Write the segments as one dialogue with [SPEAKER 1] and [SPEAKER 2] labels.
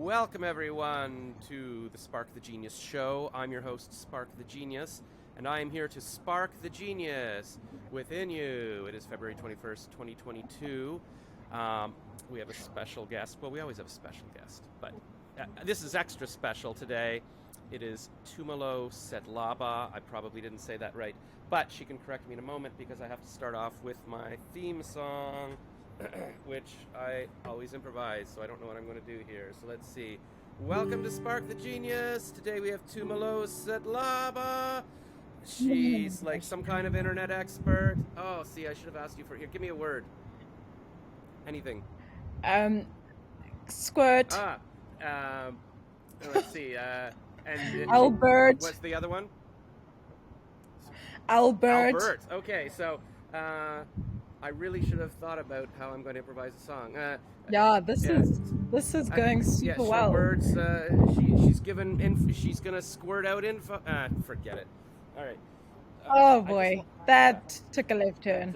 [SPEAKER 1] Welcome everyone to the Spark the Genius show. I'm your host, Spark the Genius, and I am here to spark the genius within you. It is February 21st, 2022. We have a special guest. Well, we always have a special guest, but this is extra special today. It is Tumelo Setlaba. I probably didn't say that right, but she can correct me in a moment because I have to start off with my theme song, which I always improvise, so I don't know what I'm going to do here. So let's see. Welcome to Spark the Genius. Today we have Tumelo Setlaba. She's like some kind of internet expert. Oh, see, I should have asked you for... Here, give me a word. Anything.
[SPEAKER 2] Squirt.
[SPEAKER 1] Let's see. And
[SPEAKER 2] Albert.
[SPEAKER 1] What's the other one?
[SPEAKER 2] Albert.
[SPEAKER 1] Albert. Okay, so I really should have thought about how I'm going to improvise a song.
[SPEAKER 2] This is going super well.
[SPEAKER 1] Words. She's given. She's gonna squirt out info. Forget it. All right.
[SPEAKER 2] Oh boy, that took a left turn.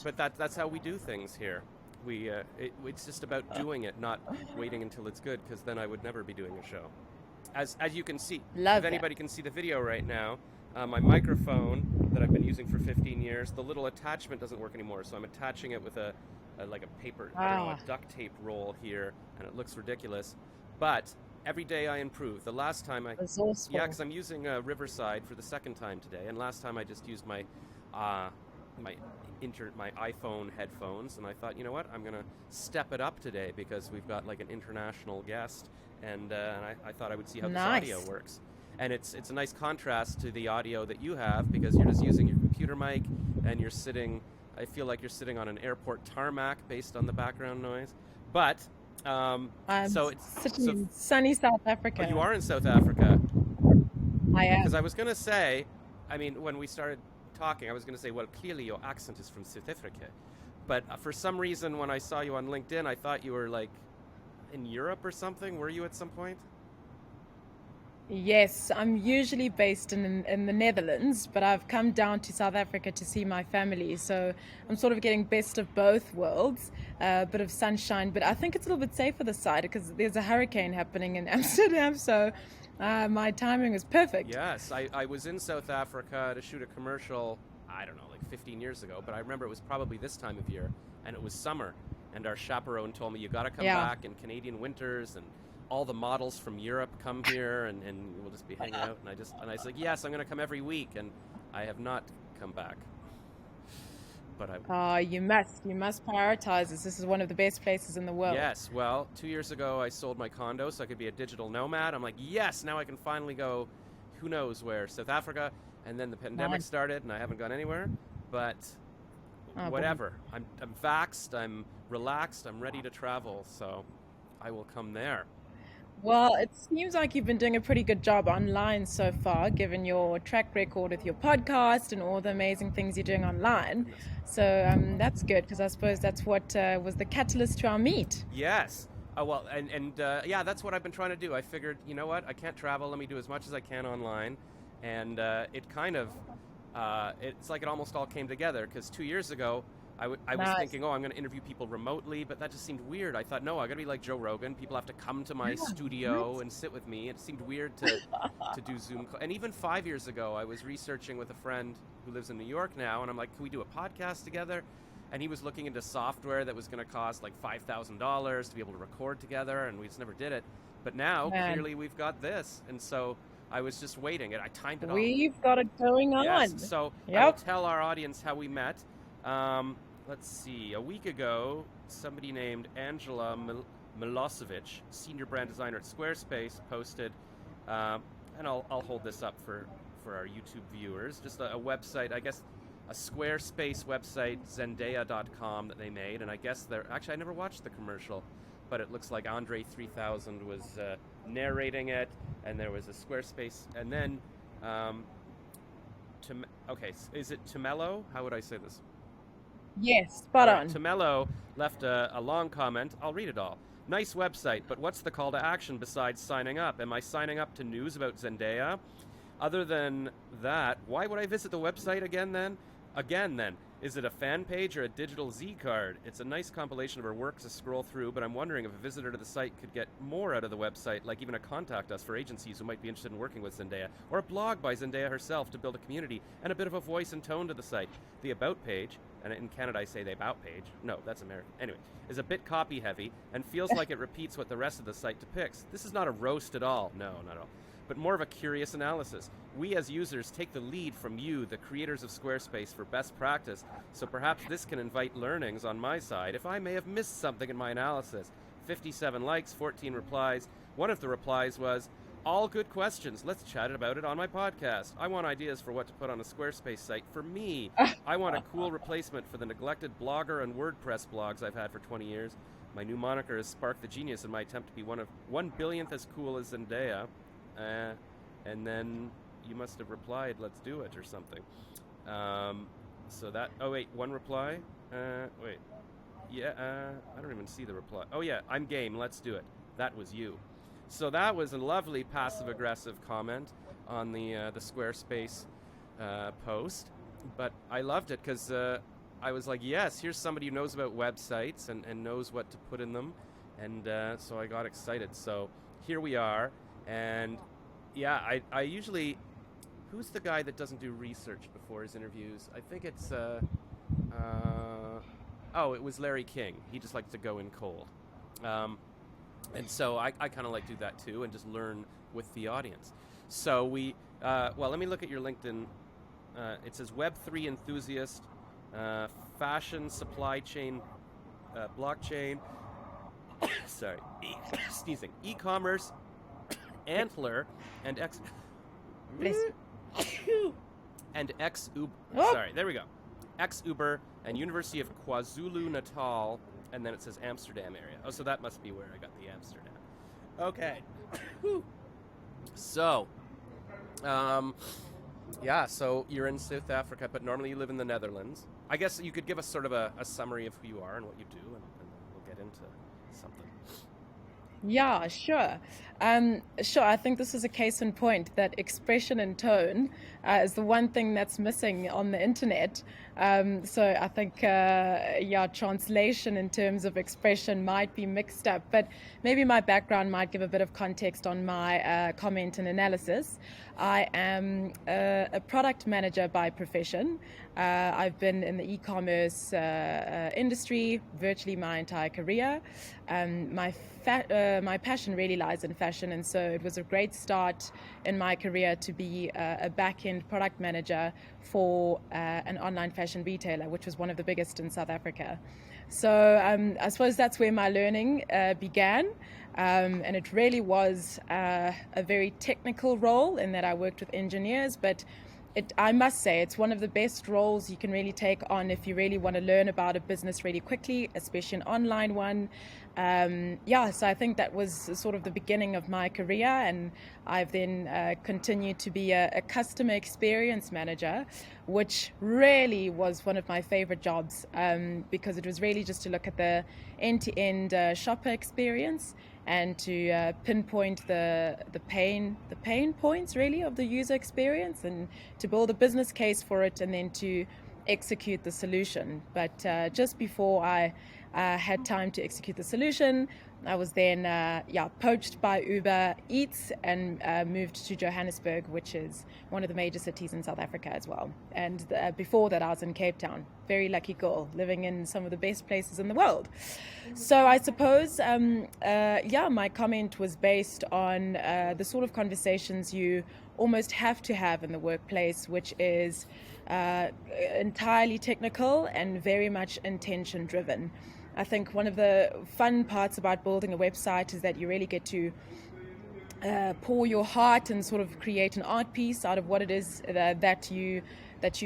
[SPEAKER 1] But that's how we do things here. It's just about doing it, not waiting until it's good, because then I would never be doing a show. As you can see, if anybody can see the video right now, my microphone that I've been using for 15 years, the little attachment doesn't work anymore, so I'm attaching it with a paper, a duct tape roll here, and it looks ridiculous. But every day I improve. The last time because I'm using Riverside for the second time today, and last time I just used my iPhone headphones, and I thought, you know what, I'm gonna step it up today because we've got like an international guest, and I thought I would see how this audio works. And it's a nice contrast to the audio that you have, because you're just using your computer mic, and you're sitting, I feel like you're sitting on an airport tarmac based on the background noise. But
[SPEAKER 2] I'm sitting in sunny South Africa.
[SPEAKER 1] Oh, you are in South Africa?
[SPEAKER 2] I am.
[SPEAKER 1] Because I was going to say, when we started talking, I was going to say, well, clearly your accent is from South Africa. But for some reason, when I saw you on LinkedIn, I thought you were like in Europe or something. Were you at some point?
[SPEAKER 2] Yes, I'm usually based in the Netherlands, but I've come down to South Africa to see my family. So I'm sort of getting best of both worlds, a bit of sunshine, but I think it's a little bit safer this side because there's a hurricane happening in Amsterdam. So my timing was perfect.
[SPEAKER 1] Yes, I was in South Africa to shoot a commercial, I don't know, like 15 years ago, but I remember it was probably this time of year, and it was summer, and our chaperone told me, you got to come back in Canadian winters, and all the models from Europe come here, and we'll just be hanging out. And I was like, yes, I'm going to come every week, and I have not come back. But
[SPEAKER 2] you must prioritize this. This is one of the best places in the world.
[SPEAKER 1] Yes, well, 2 years ago I sold my condo so I could be a digital nomad. I'm like, yes, now I can finally go who knows where, South Africa, and then the pandemic started and I haven't gone anywhere, but whatever. I'm vaxxed, I'm relaxed, I'm ready to travel, so I will come there.
[SPEAKER 2] Well, it seems like you've been doing a pretty good job online so far, given your track record with your podcast and all the amazing things you're doing online. So that's good, because I suppose that's what was the catalyst to our meet.
[SPEAKER 1] Yes. That's what I've been trying to do. I figured, you know what, I can't travel. Let me do as much as I can online. And it kind of, it's like it almost all came together, because 2 years ago, I was thinking, I'm going to interview people remotely, but that just seemed weird. I thought, no, I got to be like Joe Rogan. People have to come to my studio and sit with me. It seemed weird to do Zoom. And even 5 years ago, I was researching with a friend who lives in New York now, and I'm like, can we do a podcast together? And he was looking into software that was going to cost like $5,000 to be able to record together, and we just never did it. But now, clearly, we've got this. And so I was just waiting, and I timed it all.
[SPEAKER 2] We've got it going on.
[SPEAKER 1] Yes, so I'll tell our audience how we met. Let's see, a week ago, somebody named Angela Milosevic, senior brand designer at Squarespace, posted, and I'll hold this up for our YouTube viewers, just a website, I guess, a Squarespace website, Zendaya.com, that they made, and I guess actually I never watched the commercial, but it looks like Andre 3000 was narrating it, and there was a Squarespace, and then, is it Tumelo? How would I say this?
[SPEAKER 2] Yes, spot on.
[SPEAKER 1] Tumelo left a long comment. I'll read it all. Nice website, but what's the call to action besides signing up? Am I signing up to news about Zendaya? Other than that, why would I visit the website again then? Is it a fan page or a digital Z card? It's a nice compilation of her work to scroll through, but I'm wondering if a visitor to the site could get more out of the website, like even a contact us for agencies who might be interested in working with Zendaya, or a blog by Zendaya herself to build a community and a bit of a voice and tone to the site. The About page, and in Canada I say the About page, no, that's American, anyway, is a bit copy heavy and feels like it repeats what the rest of the site depicts. This is not a roast at all, no, not at all, but more of a curious analysis. We as users take the lead from you, the creators of Squarespace, for best practice, so perhaps this can invite learnings on my side if I may have missed something in my analysis. 57 likes, 14 replies. One of the replies was, all good questions. Let's chat about it on my podcast. I want ideas for what to put on a Squarespace site for me. I want a cool replacement for the neglected Blogger and WordPress blogs I've had for 20 years. My new moniker is Spark the Genius in my attempt to be 1/1000th as cool as Zendaya. And then you must have replied, let's do it, or something. So that, oh wait, one reply? Wait. Yeah, I don't even see the reply. Oh yeah, I'm game, let's do it. That was you. So that was a lovely passive-aggressive comment on the Squarespace post. But I loved it because I was like, yes, here's somebody who knows about websites and knows what to put in them. And so I got excited. So here we are. And yeah, I usually, who's the guy that doesn't do research before his interviews? I think it's, it was Larry King. He just likes to go in cold. And so I kind of like to do that too and just learn with the audience. So let me look at your LinkedIn. It says Web3 enthusiast, fashion, supply chain, blockchain, sorry, sneezing, e-commerce, Antler, and ex-Uber.
[SPEAKER 2] Oh.
[SPEAKER 1] Sorry, there we go. Ex-Uber and University of KwaZulu-Natal, and then it says Amsterdam area. Oh, so that must be where I got the Amsterdam. Okay. So, so you're in South Africa, but normally you live in the Netherlands. I guess you could give us sort of a summary of who you are and what you do, and then we'll get into something.
[SPEAKER 2] Yeah, sure. Sure, I think this is a case in point that expression and tone is the one thing that's missing on the internet. So I think, translation in terms of expression might be mixed up, but maybe my background might give a bit of context on my comment and analysis. I am a product manager by profession. I've been in the e-commerce industry virtually my entire career. My passion really lies in fashion, and so it was a great start in my career to be a back-end product manager for an online fashion retailer, which was one of the biggest in South Africa. So I suppose that's where my learning began, and it really was a very technical role in that I worked with engineers, but I must say it's one of the best roles you can really take on if you really want to learn about a business really quickly, especially an online one. So I think that was sort of the beginning of my career, and I've then continued to be a customer experience manager, which really was one of my favorite jobs because it was really just to look at the end-to-end shopper experience and to pinpoint the pain points really of the user experience and to build a business case for it and then to execute the solution. But just before I had time to execute the solution, I was then poached by Uber Eats and moved to Johannesburg, which is one of the major cities in South Africa as well. And before that, I was in Cape Town. Very lucky girl, living in some of the best places in the world. So I suppose, my comment was based on the sort of conversations you almost have to have in the workplace, which is entirely technical and very much intention-driven. I think one of the fun parts about building a website is that you really get to pour your heart and sort of create an art piece out of what it is that you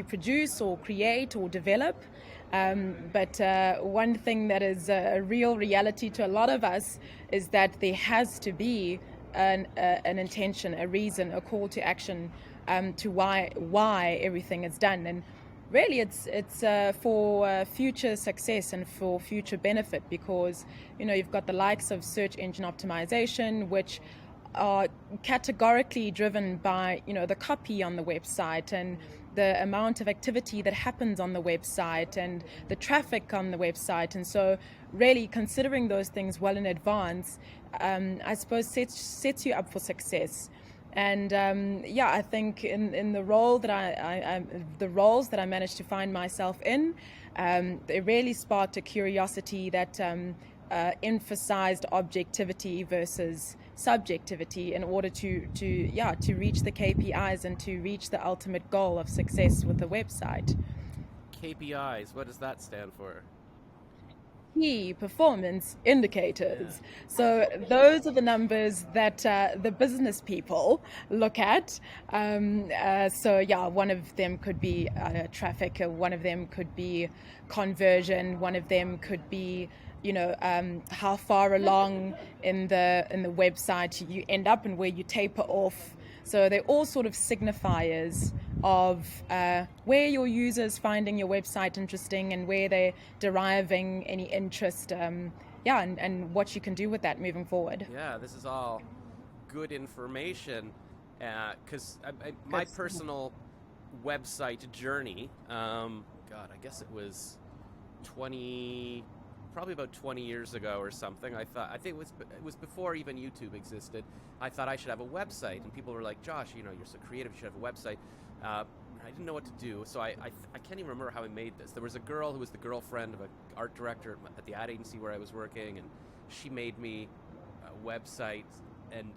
[SPEAKER 2] produce or create or develop. But one thing that is a real reality to a lot of us is that there has to be an intention, a reason, a call to action to why everything is done. And really, it's for future success and for future benefit, because you've got the likes of search engine optimization, which are categorically driven by the copy on the website, and the amount of activity that happens on the website and the traffic on the website. And so really considering those things well in advance, I suppose sets you up for success. And I think in the role that the roles that I managed to find myself in, it really sparked a curiosity that emphasized objectivity versus subjectivity in order to reach the KPIs and to reach the ultimate goal of success with the website.
[SPEAKER 1] KPIs, what does that stand for?
[SPEAKER 2] Key performance indicators.
[SPEAKER 1] Yeah.
[SPEAKER 2] So those are the numbers that the business people look at. One of them could be traffic, one of them could be conversion, one of them could be how far along in the website you end up and where you taper off. So they're all sort of signifiers of where your users finding your website interesting and where they're deriving any interest, and what you can do with that moving forward.
[SPEAKER 1] Yeah, this is all good information, because my personal website journey, I guess it was probably about 20 years ago or something. I think it was before even YouTube existed. I thought I should have a website, and people were like, Josh, you're so creative, you should have a website. I didn't know what to do, so I can't even remember how I made this. There was a girl who was the girlfriend of an art director at the ad agency where I was working, and she made me a website, and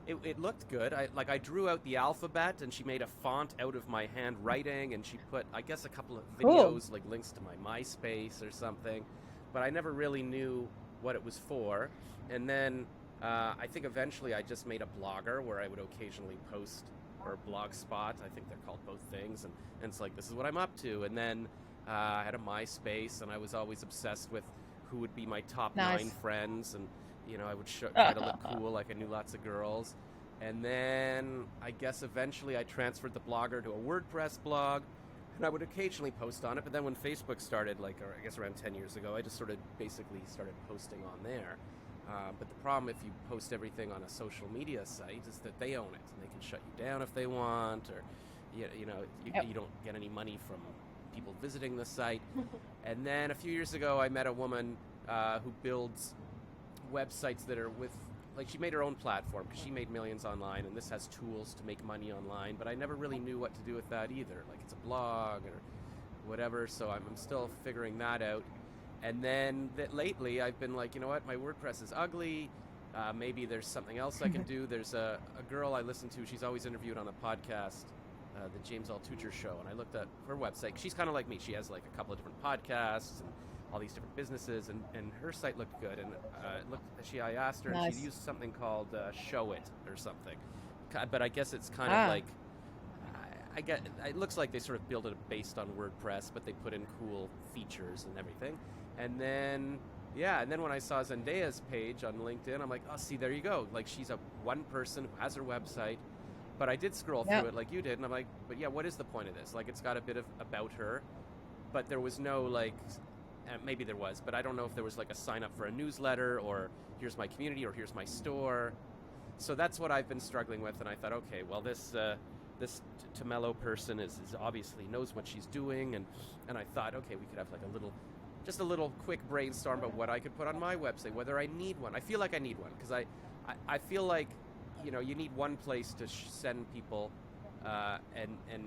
[SPEAKER 1] it looked good. I drew out the alphabet, and she made a font out of my handwriting, and she put, I guess, a couple of videos, like links to my MySpace or something, but I never really knew what it was for. And then I think eventually I just made a blogger where I would occasionally post, or Blogspot, I think they're called both things, and it's like, this is what I'm up to. And then I had a MySpace, and I was always obsessed with who would be my top 9 friends, and I would try to look cool, like I knew lots of girls. And then I guess eventually I transferred the blogger to a WordPress blog, and I would occasionally post on it. But then when Facebook started, or I guess around 10 years ago, I just sort of basically started posting on there. But the problem if you post everything on a social media site is that they own it, and they can shut you down if they want, or you don't get any money from people visiting the site. And then a few years ago, I met a woman who builds websites that are she made her own platform because she made millions online, and this has tools to make money online, but I never really knew what to do with that either. Like, it's a blog or whatever, so I'm still figuring that out. And then lately I've been like, you know what, my WordPress is ugly, maybe there's something else I can do. There's a girl I listen to, she's always interviewed on a podcast, the James Altucher Show, and I looked at her website. She's kind of like me, she has like a couple of different podcasts and all these different businesses, and her site looked good, and I asked her, and she used something called Show It or something, but I guess it's kind of like, it looks like they sort of build it based on WordPress, but they put in cool features and everything. And then when I saw Zendaya's page on LinkedIn, I'm like, oh, see, there you go. Like, she's one person who has her website, but I did scroll through it like you did, and I'm like, but yeah, what is the point of this? Like, it's got a bit of about her, but there was no, like, maybe there was, but I don't know if there was like a sign up for a newsletter, or here's my community, or here's my store. So that's what I've been struggling with, and I thought, okay, well, this Tumelo person is obviously knows what she's doing, and I thought, okay, we could have like just a little quick brainstorm about what I could put on my website, whether I need one. I feel like I need one, because I feel like, you need one place to send people, and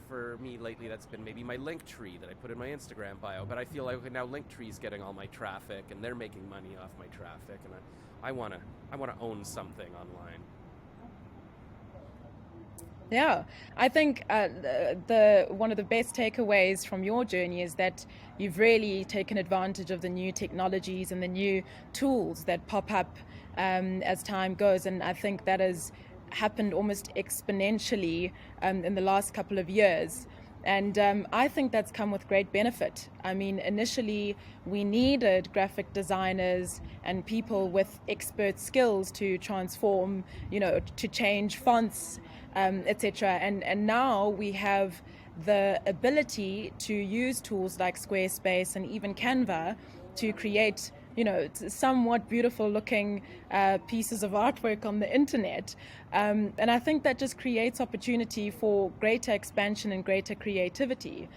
[SPEAKER 1] for me lately that's been maybe my Linktree that I put in my Instagram bio, but I feel like now Linktree's getting all my traffic, and they're making money off my traffic, and I want to own something online.
[SPEAKER 2] Yeah, I think one of the best takeaways from your journey is that you've really taken advantage of the new technologies and the new tools that pop up as time goes, and I think that has happened almost exponentially in the last couple of years. And I think that's come with great benefit. I mean, initially we needed graphic designers and people with expert skills to transform, to change fonts, etc. And now we have the ability to use tools like Squarespace and even Canva to create somewhat beautiful looking pieces of artwork on the internet. And I think that just creates opportunity for greater expansion and greater creativity.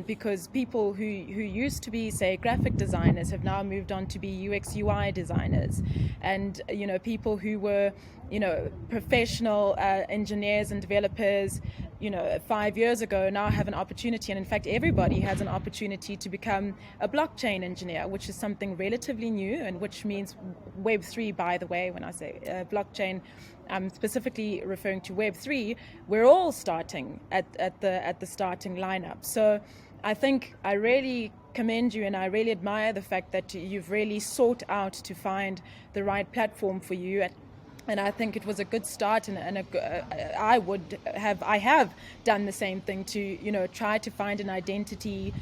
[SPEAKER 2] Because people who used to be, say, graphic designers have now moved on to be UX UI designers, and people who were professional engineers and developers 5 years ago now have an opportunity, and in fact everybody has an opportunity to become a blockchain engineer, which is something relatively new, and which means Web3, by the way. When I say blockchain, I'm specifically referring to Web3. We're all starting at the starting lineup. So I think I really commend you, and I really admire the fact that you've really sought out to find the right platform for you. And I think it was a good start, and I have done the same thing to try to find an identity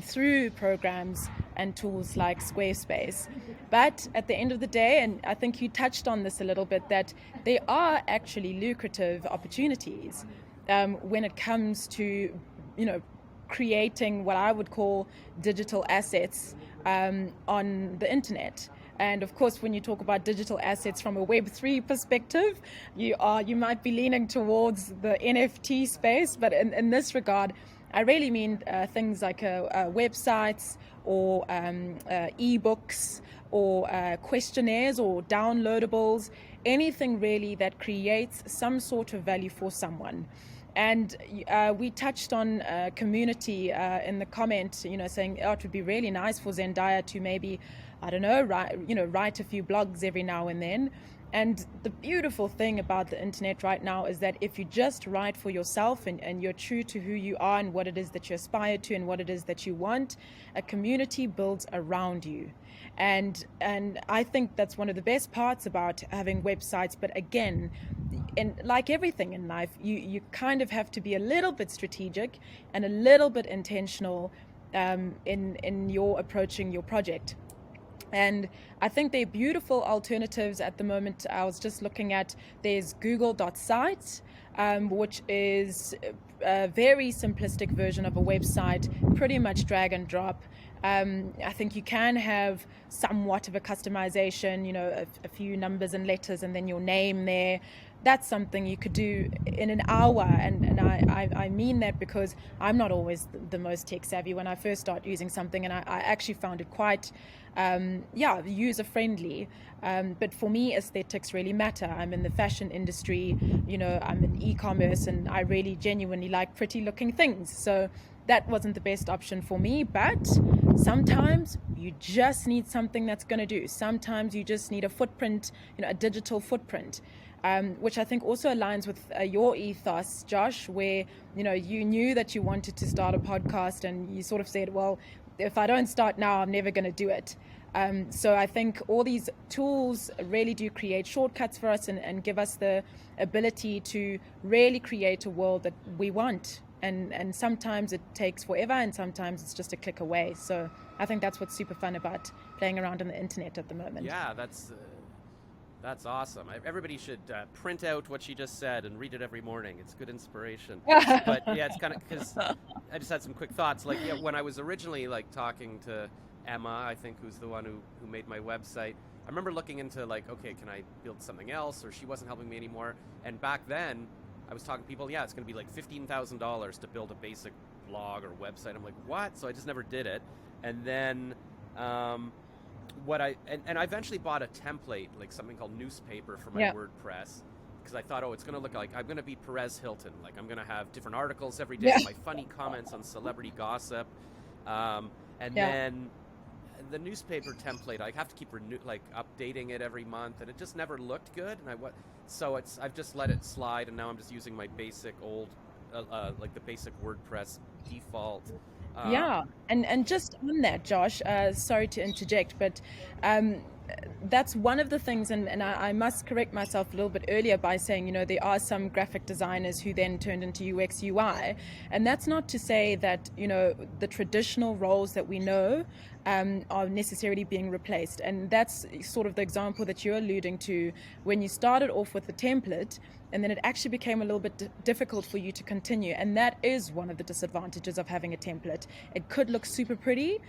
[SPEAKER 2] through programs and tools like Squarespace. But at the end of the day, and I think you touched on this a little bit, that there are actually lucrative opportunities when it comes to creating what I would call digital assets on the internet. And of course, when you talk about digital assets from a Web3 perspective, you might be leaning towards the NFT space. But in this regard, I really mean things like websites or ebooks or questionnaires or downloadables, anything really that creates some sort of value for someone. And we touched on community in the comment, saying, oh, it would be really nice for Zendaya to maybe, I don't know, write a few blogs every now and then. And the beautiful thing about the internet right now is that if you just write for yourself and you're true to who you are and what it is that you aspire to and what it is that you want, a community builds around you. And I think that's one of the best parts about having websites. But again, and like everything in life, you kind of have to be a little bit strategic and a little bit intentional in your approaching your project. And I think they're beautiful alternatives at the moment. I was just looking at, there's google.site, which is a very simplistic version of a website, pretty much drag and drop. I think you can have somewhat of a customization, a few numbers and letters and then your name there. That's something you could do in an hour, and I mean that because I'm not always the most tech savvy when I first start using something, and I actually found it quite user friendly. But for me, aesthetics really matter. I'm in the fashion industry, I'm in e-commerce, and I really genuinely like pretty looking things. So that wasn't the best option for me, but sometimes you just need something that's going to do. Sometimes you just need a footprint, a digital footprint. Which I think also aligns with your ethos, Josh, where you knew that you wanted to start a podcast, and you sort of said, well, if I don't start now, I'm never going to do it. So I think all these tools really do create shortcuts for us and give us the ability to really create a world that we want. And sometimes it takes forever, and sometimes it's just a click away. So I think that's what's super fun about playing around on the internet at the moment.
[SPEAKER 1] Yeah, that's awesome. Everybody should print out what she just said and read it every morning. It's good inspiration. But yeah, it's kind of, because I just had some quick thoughts. Like, yeah, when I was originally talking to Emma, I think, who's the one who made my website, I remember looking into okay, can I build something else? Or she wasn't helping me anymore. And back then, I was talking to people, yeah, it's going to be $15,000 to build a basic blog or website. I'm like, what? So I just never did it. And then I eventually bought a template, something called newspaper for my WordPress, because I thought, it's going to look like I'm going to be Perez Hilton. I'm going to have different articles every day, my funny comments on celebrity gossip, then the newspaper template, I have to keep updating it every month, and it just never looked good. And I've just let it slide, and now I'm just using my basic old, the basic WordPress default.
[SPEAKER 2] And just on that, Josh, sorry to interject, but that's one of the things, and I must correct myself a little bit earlier by saying, there are some graphic designers who then turned into UX UI, and that's not to say that, the traditional roles that we know are necessarily being replaced. And that's sort of the example that you're alluding to, when you started off with a template and then it actually became a little bit difficult for you to continue. And that is one of the disadvantages of having a template. It could look super pretty,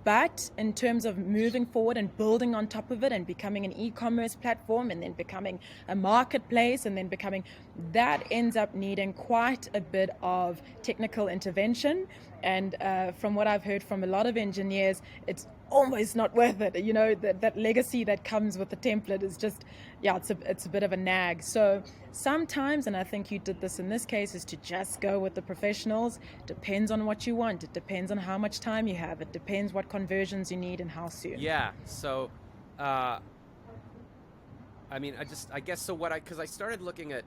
[SPEAKER 2] But in terms of moving forward and building on top of it and becoming an e-commerce platform and then becoming a marketplace and then becoming, that ends up needing quite a bit of technical intervention. And from what I've heard from a lot of engineers, it's almost not worth it. That legacy that comes with the template is just, it's a bit of a nag. So sometimes, and I think you did this in this case, is to just go with the professionals. Depends on what you want. It depends on how much time you have. It depends what conversions you need and how soon.
[SPEAKER 1] Yeah. So, because I started looking at,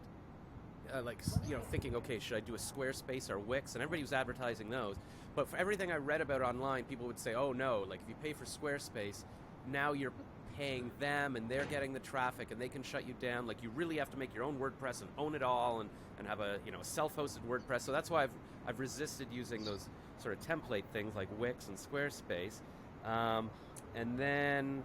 [SPEAKER 1] thinking, okay, should I do a Squarespace or Wix? And everybody was advertising those. But for everything I read about online, people would say, oh no, like if you pay for Squarespace, now you're paying them and they're getting the traffic and they can shut you down. Like you really have to make your own WordPress and own it all and have a self-hosted WordPress. So that's why I've resisted using those sort of template things like Wix and Squarespace. And then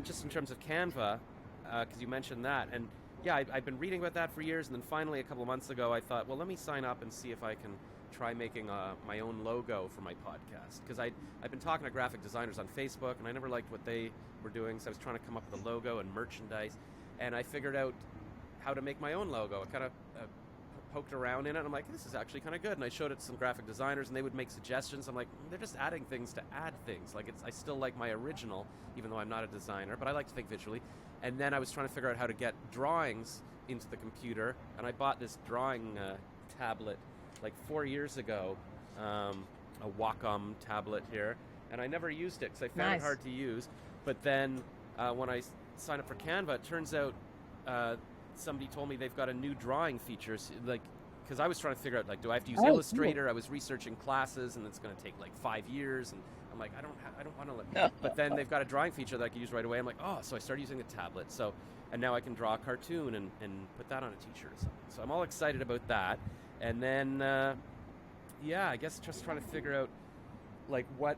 [SPEAKER 1] just in terms of Canva, because you mentioned that, and yeah, I've been reading about that for years, and then finally a couple of months ago I thought, well, let me sign up and see if I can try making my own logo for my podcast, because I've been talking to graphic designers on Facebook and I never liked what they were doing, so I was trying to come up with a logo and merchandise, and I figured out how to make my own logo. I kind of poked around in it and I'm like, this is actually kind of good, and I showed it to some graphic designers and they would make suggestions. I'm like, they're just adding things to add things. Like I still like my original, even though I'm not a designer, but I like to think visually. And then I was trying to figure out how to get drawings into the computer, and I bought this drawing tablet like 4 years ago, a Wacom tablet here, and I never used it because I found it hard to use. But then when I signed up for Canva, it turns out somebody told me they've got a new drawing feature, like, because I was trying to figure out, like, do I have to use Illustrator? Cool. I was researching classes, and it's going to take like 5 years, and I'm like, I don't want to. But then they've got a drawing feature that I can use right away. I'm like, oh, so I started using the tablet. So, and now I can draw a cartoon and put that on a t-shirt or something. So I'm all excited about that. And then, I guess just trying to figure out, like, what,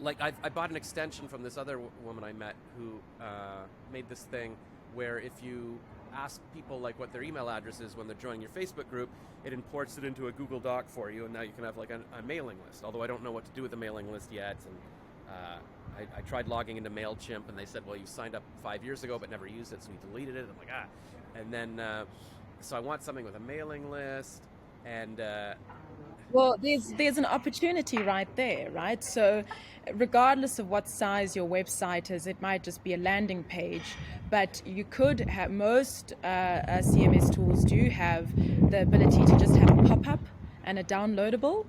[SPEAKER 1] like, I bought an extension from this other woman I met who made this thing where if you ask people, like, what their email address is when they're joining your Facebook group, it imports it into a Google Doc for you, and now you can have, like, a mailing list, although I don't know what to do with the mailing list yet. And I tried logging into MailChimp, and they said, well, you signed up 5 years ago but never used it, so we deleted it. I'm like, And then... so I want something with a mailing list, and
[SPEAKER 2] well, there's an opportunity right there, right? So regardless of what size your website is, it might just be a landing page, but you could have, most CMS tools do have the ability to just have a pop-up and a downloadable.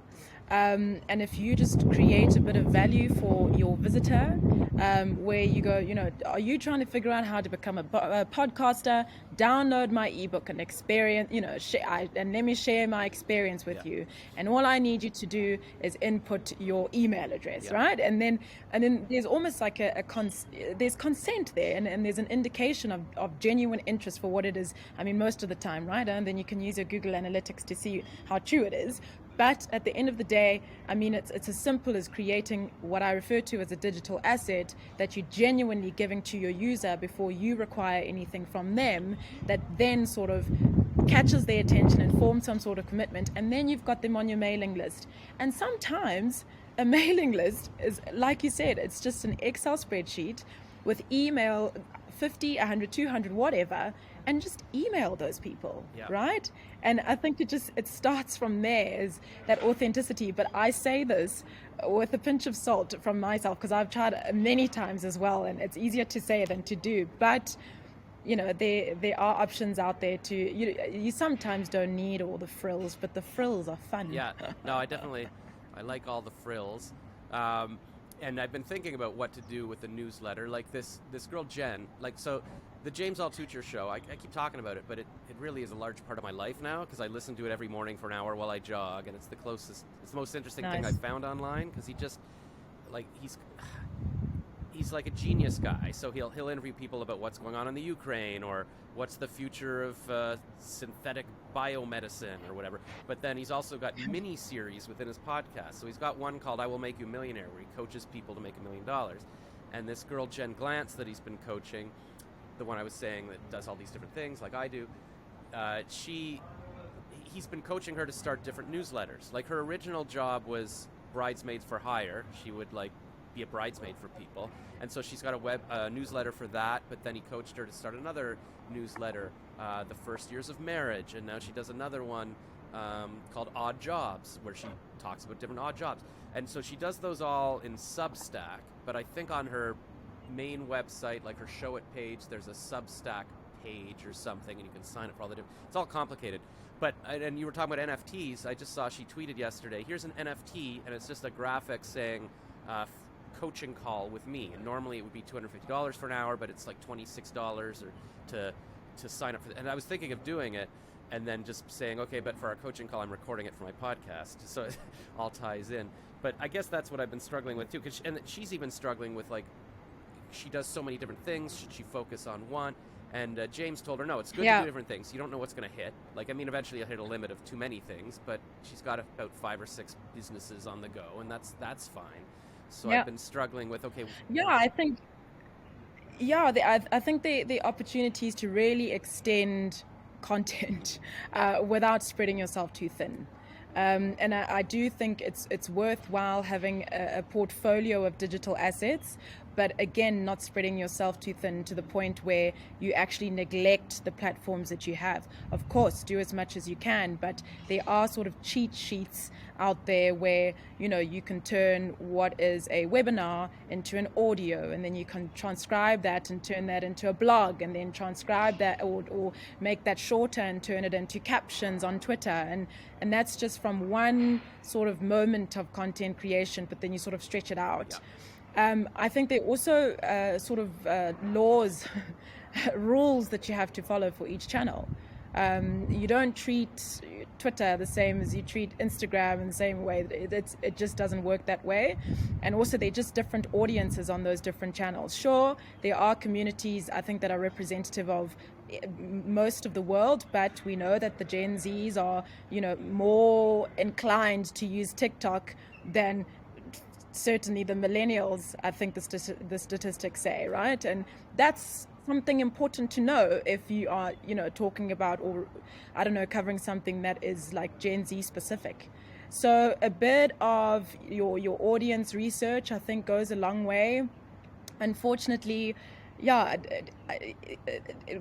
[SPEAKER 2] And if you just create a bit of value for your visitor, where you go, are you trying to figure out how to become a podcaster? Download my ebook and experience, and let me share my experience with you. And all I need you to do is input your email address, right? And then there's almost like there's consent there, and there's an indication of genuine interest for what it is. I mean, most of the time, right? And then you can use your Google Analytics to see how true it is. But at the end of the day, I mean, it's as simple as creating what I refer to as a digital asset that you're genuinely giving to your user before you require anything from them, that then sort of catches their attention and forms some sort of commitment, and then you've got them on your mailing list. And sometimes a mailing list is, like you said, it's just an Excel spreadsheet with email, 50, 100, 200, whatever, and just email those people, right? And I think it starts from there, is that authenticity. But I say this with a pinch of salt from myself, because I've tried many times as well, and it's easier to say than to do. But there are options out there to, you sometimes don't need all the frills, but the frills are fun.
[SPEAKER 1] Yeah, no, I like all the frills. And I've been thinking about what to do with the newsletter. Like this girl, Jen, like, so the James Altucher show, I keep talking about it, but it really is a large part of my life now, because I listen to it every morning for an hour while I jog, and it's the most interesting thing I've found online, because he just, like, he's like a genius guy. So he'll interview people about what's going on in the Ukraine, or what's the future of synthetic biomedicine or whatever. But then he's also got mini-series within his podcast. So he's got one called I Will Make You a Millionaire, where he coaches people to make $1 million. And this girl, Jen Glantz, that he's been coaching, the one I was saying that does all these different things like I do, he's been coaching her to start different newsletters. Like, her original job was bridesmaids for hire. She would like be a bridesmaid for people, and so she's got a newsletter for that. But then he coached her to start another newsletter, the first years of marriage, and now she does another one called Odd Jobs, where she talks about different odd jobs. And so she does those all in Substack, but I think on her main website, like her Show It page, there's a Substack page or something, and you can sign up for all the different. It's all complicated. But and you were talking about NFTs. I just saw she tweeted yesterday. Here's an NFT, and it's just a graphic saying coaching call with me. And normally it would be $250 for an hour, but it's like $26 or to sign up for. And I was thinking of doing it, and then just saying, okay, but for our coaching call, I'm recording it for my podcast, so it all ties in. But I guess that's what I've been struggling with too, and she's even struggling with, like, she does so many different things. Should she focus on one? And James told her, no, it's good to do different things. You don't know what's going to hit. Like, I mean, eventually you'll hit a limit of too many things, but she's got about 5 or 6 businesses on the go, and that's fine. So I've been struggling with, okay.
[SPEAKER 2] I think the opportunities to really extend content without spreading yourself too thin. And I do think it's worthwhile having a portfolio of digital assets, but again, not spreading yourself too thin to the point where you actually neglect the platforms that you have. Of course, do as much as you can, but there are sort of cheat sheets out there where, you know, you can turn what is a webinar into an audio, and then you can transcribe that and turn that into a blog, and then transcribe that or make that shorter and turn it into captions on Twitter. And that's just from one sort of moment of content creation, but then you sort of stretch it out.
[SPEAKER 1] Yeah.
[SPEAKER 2] I think there are also laws, rules that you have to follow for each channel. You don't treat Twitter the same as you treat Instagram in the same way. It just doesn't work that way. And also, they're just different audiences on those different channels. Sure, there are communities, I think, that are representative of most of the world, but we know that the Gen Zs are, you know, more inclined to use TikTok than certainly the millennials, I think the statistics say, right? And that's something important to know if you are, you know, talking about, or I don't know, covering something that is like Gen Z specific. So a bit of your audience research, I think, goes a long way. Unfortunately,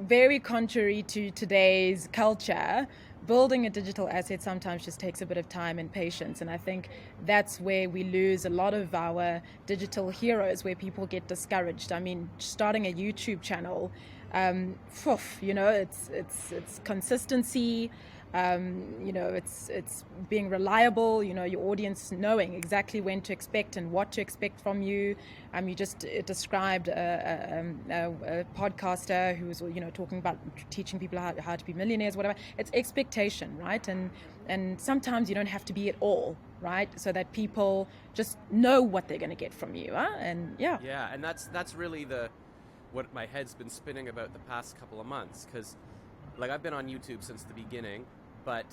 [SPEAKER 2] very contrary to today's culture, building a digital asset sometimes just takes a bit of time and patience. And I think that's where we lose a lot of our digital heroes, where people get discouraged. I mean, starting a YouTube channel, you know, it's consistency. You know, it's being reliable, you know, your audience knowing exactly when to expect and what to expect from you. You just described a podcaster who was, you know, talking about teaching people how to be millionaires, whatever. It's expectation, right? And sometimes you don't have to be at all, right? So that people just know what they're going to get from you, huh? And
[SPEAKER 1] and that's really what my head's been spinning about the past couple of months, because like I've been on YouTube since the beginning, but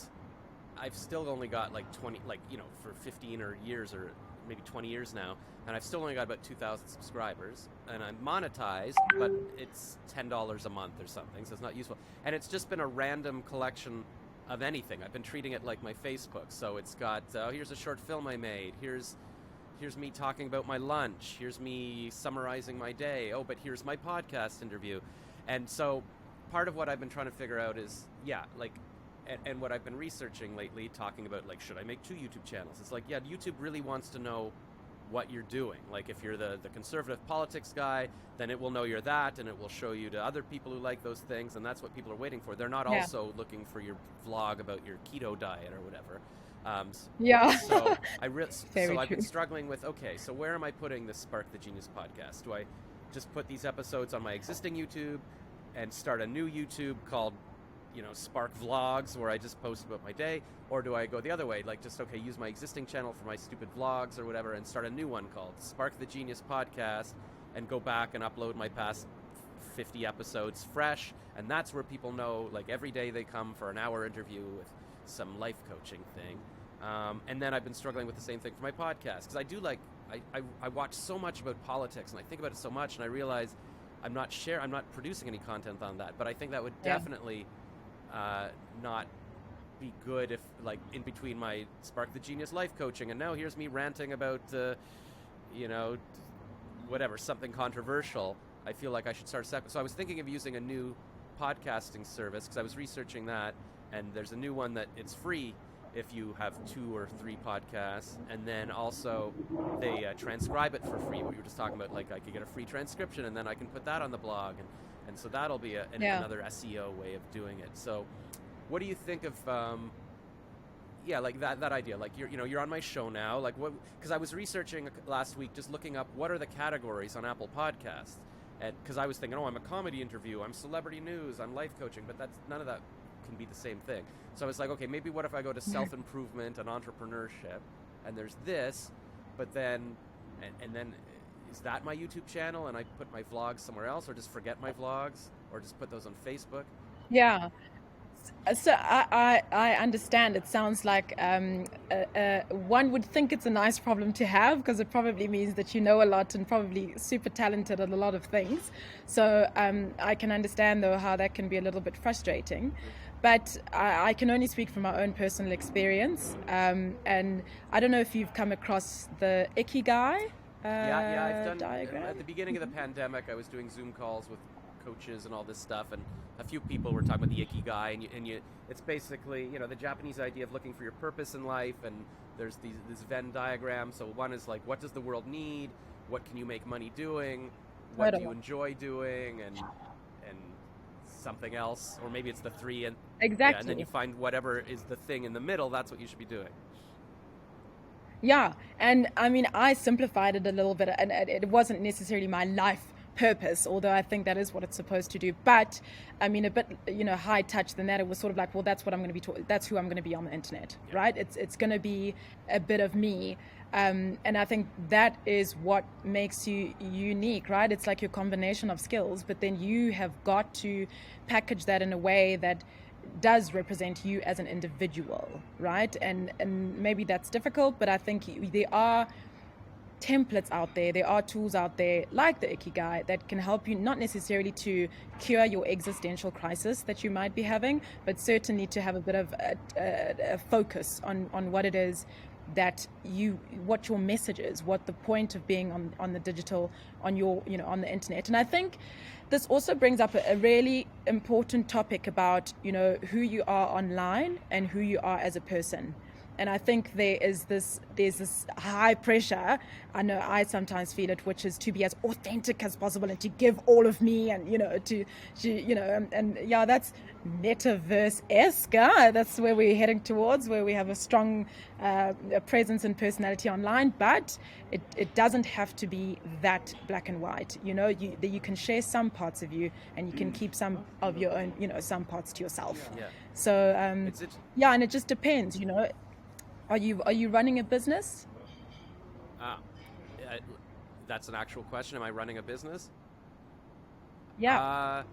[SPEAKER 1] I've still only got like 20, like, you know, for 15 or years or maybe 20 years now, and I've still only got about 2,000 subscribers, and I'm monetized, but it's $10 a month or something, so it's not useful. And it's just been a random collection of anything. I've been treating it like my Facebook, so it's got, here's a short film I made, here's me talking about my lunch, here's me summarizing my day, oh, but here's my podcast interview. And so part of what I've been trying to figure out is, and what I've been researching lately, talking about, like, should I make 2 YouTube channels? It's like, yeah, YouTube really wants to know what you're doing. Like, if you're the conservative politics guy, then it will know you're that, and it will show you to other people who like those things, and that's what people are waiting for. They're not also looking for your vlog about your keto diet or whatever. So I've been struggling with, okay, so where am I putting this Spark the Genius podcast? Do I just put these episodes on my existing YouTube and start a new YouTube called, you know, Spark Vlogs, where I just post about my day? Or do I go the other way, like just, okay, use my existing channel for my stupid vlogs or whatever and start a new one called Spark the Genius Podcast and go back and upload my past 50 episodes fresh? And that's where people know, like, every day they come for an hour interview with some life coaching thing. And then I've been struggling with the same thing for my podcast, because I do, like, I watch so much about politics and I think about it so much, and I realize I'm not producing any content on that, but I think that would definitely not be good if, like, in between my Spark the Genius life coaching, and now here's me ranting about, you know, whatever, something controversial. I feel like I should start separate. So I was thinking of using a new podcasting service because I was researching that, and there's a new one that it's free if you have 2 or 3 podcasts, and then also they transcribe it for free. What you were just talking about, like I could get a free transcription, and then I can put that on the blog, and so that'll be another SEO way of doing it. So, what do you think of? Yeah, like that idea. Like you're on my show now. Like what? Because I was researching last week, just looking up what are the categories on Apple Podcasts, and because I was thinking, oh, I'm a comedy interview, I'm celebrity news, I'm life coaching, but that's none of that can be the same thing. So I was like, okay, maybe what if I go to self-improvement and entrepreneurship, and there's this, but then, and then, is that my YouTube channel, and I put my vlogs somewhere else, or just forget my vlogs, or just put those on Facebook?
[SPEAKER 2] Yeah. So I understand. It sounds like one would think it's a nice problem to have because it probably means that you know a lot and probably super talented at a lot of things. So I can understand, though, how that can be a little bit frustrating. But I can only speak from my own personal experience. And I don't know if you've come across the Ikigai
[SPEAKER 1] I've done.
[SPEAKER 2] diagram.
[SPEAKER 1] At the beginning of the pandemic, I was doing Zoom calls with coaches and all this stuff, and a few people were talking about the Ikigai, and it's basically, the Japanese idea of looking for your purpose in life, and there's this Venn diagram. So one is like, what does the world need? What can you make money doing? What do you enjoy doing? And something else, or maybe it's the 3, and
[SPEAKER 2] Exactly.
[SPEAKER 1] and then you find whatever is the thing in the middle. That's what you should be doing.
[SPEAKER 2] Yeah, and I mean, I simplified it a little bit, and it wasn't necessarily my life purpose, although I think that is what it's supposed to do. But I mean, a bit, high touch than that. It was sort of like, well, that's what I'm going to be. That's who I'm going to be on the internet, right? It's going to be a bit of me, and I think that is what makes you unique, right? It's like your combination of skills, but then you have got to package that in a way that does represent you as an individual, right? And maybe that's difficult, but I think there are templates out there are tools out there like the Ikigai that can help you, not necessarily to cure your existential crisis that you might be having, but certainly to have a bit of a focus on what it is that what your message is, what the point of being on the digital, on your, on the internet. And I think this also brings up a really important topic about, who you are online and who you are as a person. And I think there's this high pressure. I know I sometimes feel it, which is to be as authentic as possible and to give all of me, and that's metaverse-esque. That's where we're heading towards, where we have a strong presence and personality online. But it doesn't have to be that black and white. You can share some parts of you, and you can keep some of your own, some parts to yourself.
[SPEAKER 1] Yeah.
[SPEAKER 2] So and it just depends. Are you running a business?
[SPEAKER 1] That's an actual question. Am I running a business?
[SPEAKER 2] Yeah.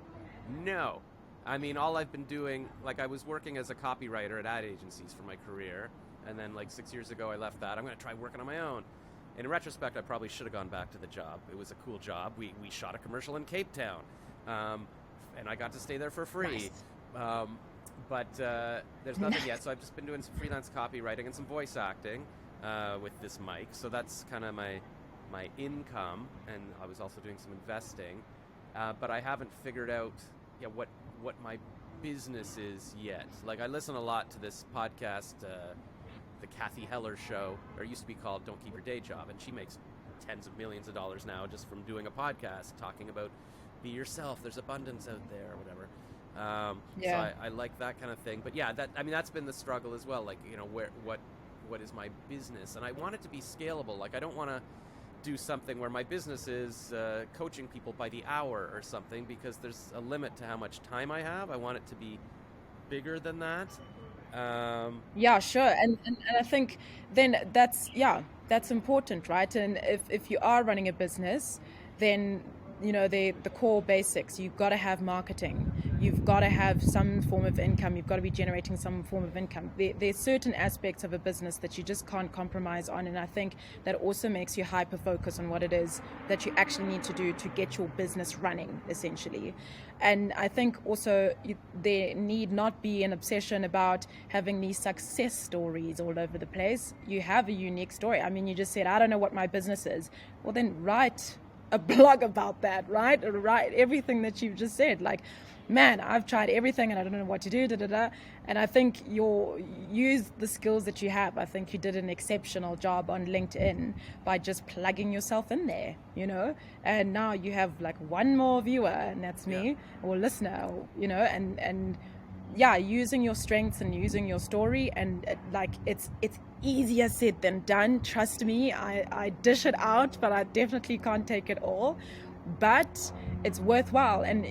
[SPEAKER 1] No. I mean, all I've been doing, like, I was working as a copywriter at ad agencies for my career, and then, like, 6 years ago I left that. I'm going to try working on my own. In retrospect, I probably should have gone back to the job. It was a cool job. We shot a commercial in Cape Town, and I got to stay there for free. Nice. But there's nothing yet, so I've just been doing some freelance copywriting and some voice acting with this mic. So that's kind of my income, and I was also doing some investing. But I haven't figured out what my business is yet. Like, I listen a lot to this podcast, the Kathy Heller Show, or it used to be called Don't Keep Your Day Job, and she makes tens of millions of dollars now just from doing a podcast talking about be yourself, there's abundance out there, or whatever. So I like that kind of thing. But yeah, that's been the struggle as well. Like, what is my business? And I want it to be scalable. Like, I don't want to do something where my business is coaching people by the hour or something, because there's a limit to how much time I have. I want it to be bigger than that.
[SPEAKER 2] Yeah, sure. And I think then that's important, right? And if you are running a business, then the core basics. You've got to have marketing. You've got to have some form of income. You've got to be generating some form of income. There's certain aspects of a business that you just can't compromise on, and I think that also makes you hyper focus on what it is that you actually need to do to get your business running, essentially. And I think also there need not be an obsession about having these success stories all over the place. You have a unique story. I mean, you just said, I don't know what my business is. Well, then write a blog about that, right? Or write everything that you've just said. Like, man, I've tried everything and I don't know what to do, da da da. And I think use the skills that you have. I think you did an exceptional job on LinkedIn by just plugging yourself in there, and now you have like one more viewer, and that's me, or listener, and yeah, using your strengths and using your story, and it's easier said than done. Trust me, I dish it out, but I definitely can't take it all. But it's worthwhile. And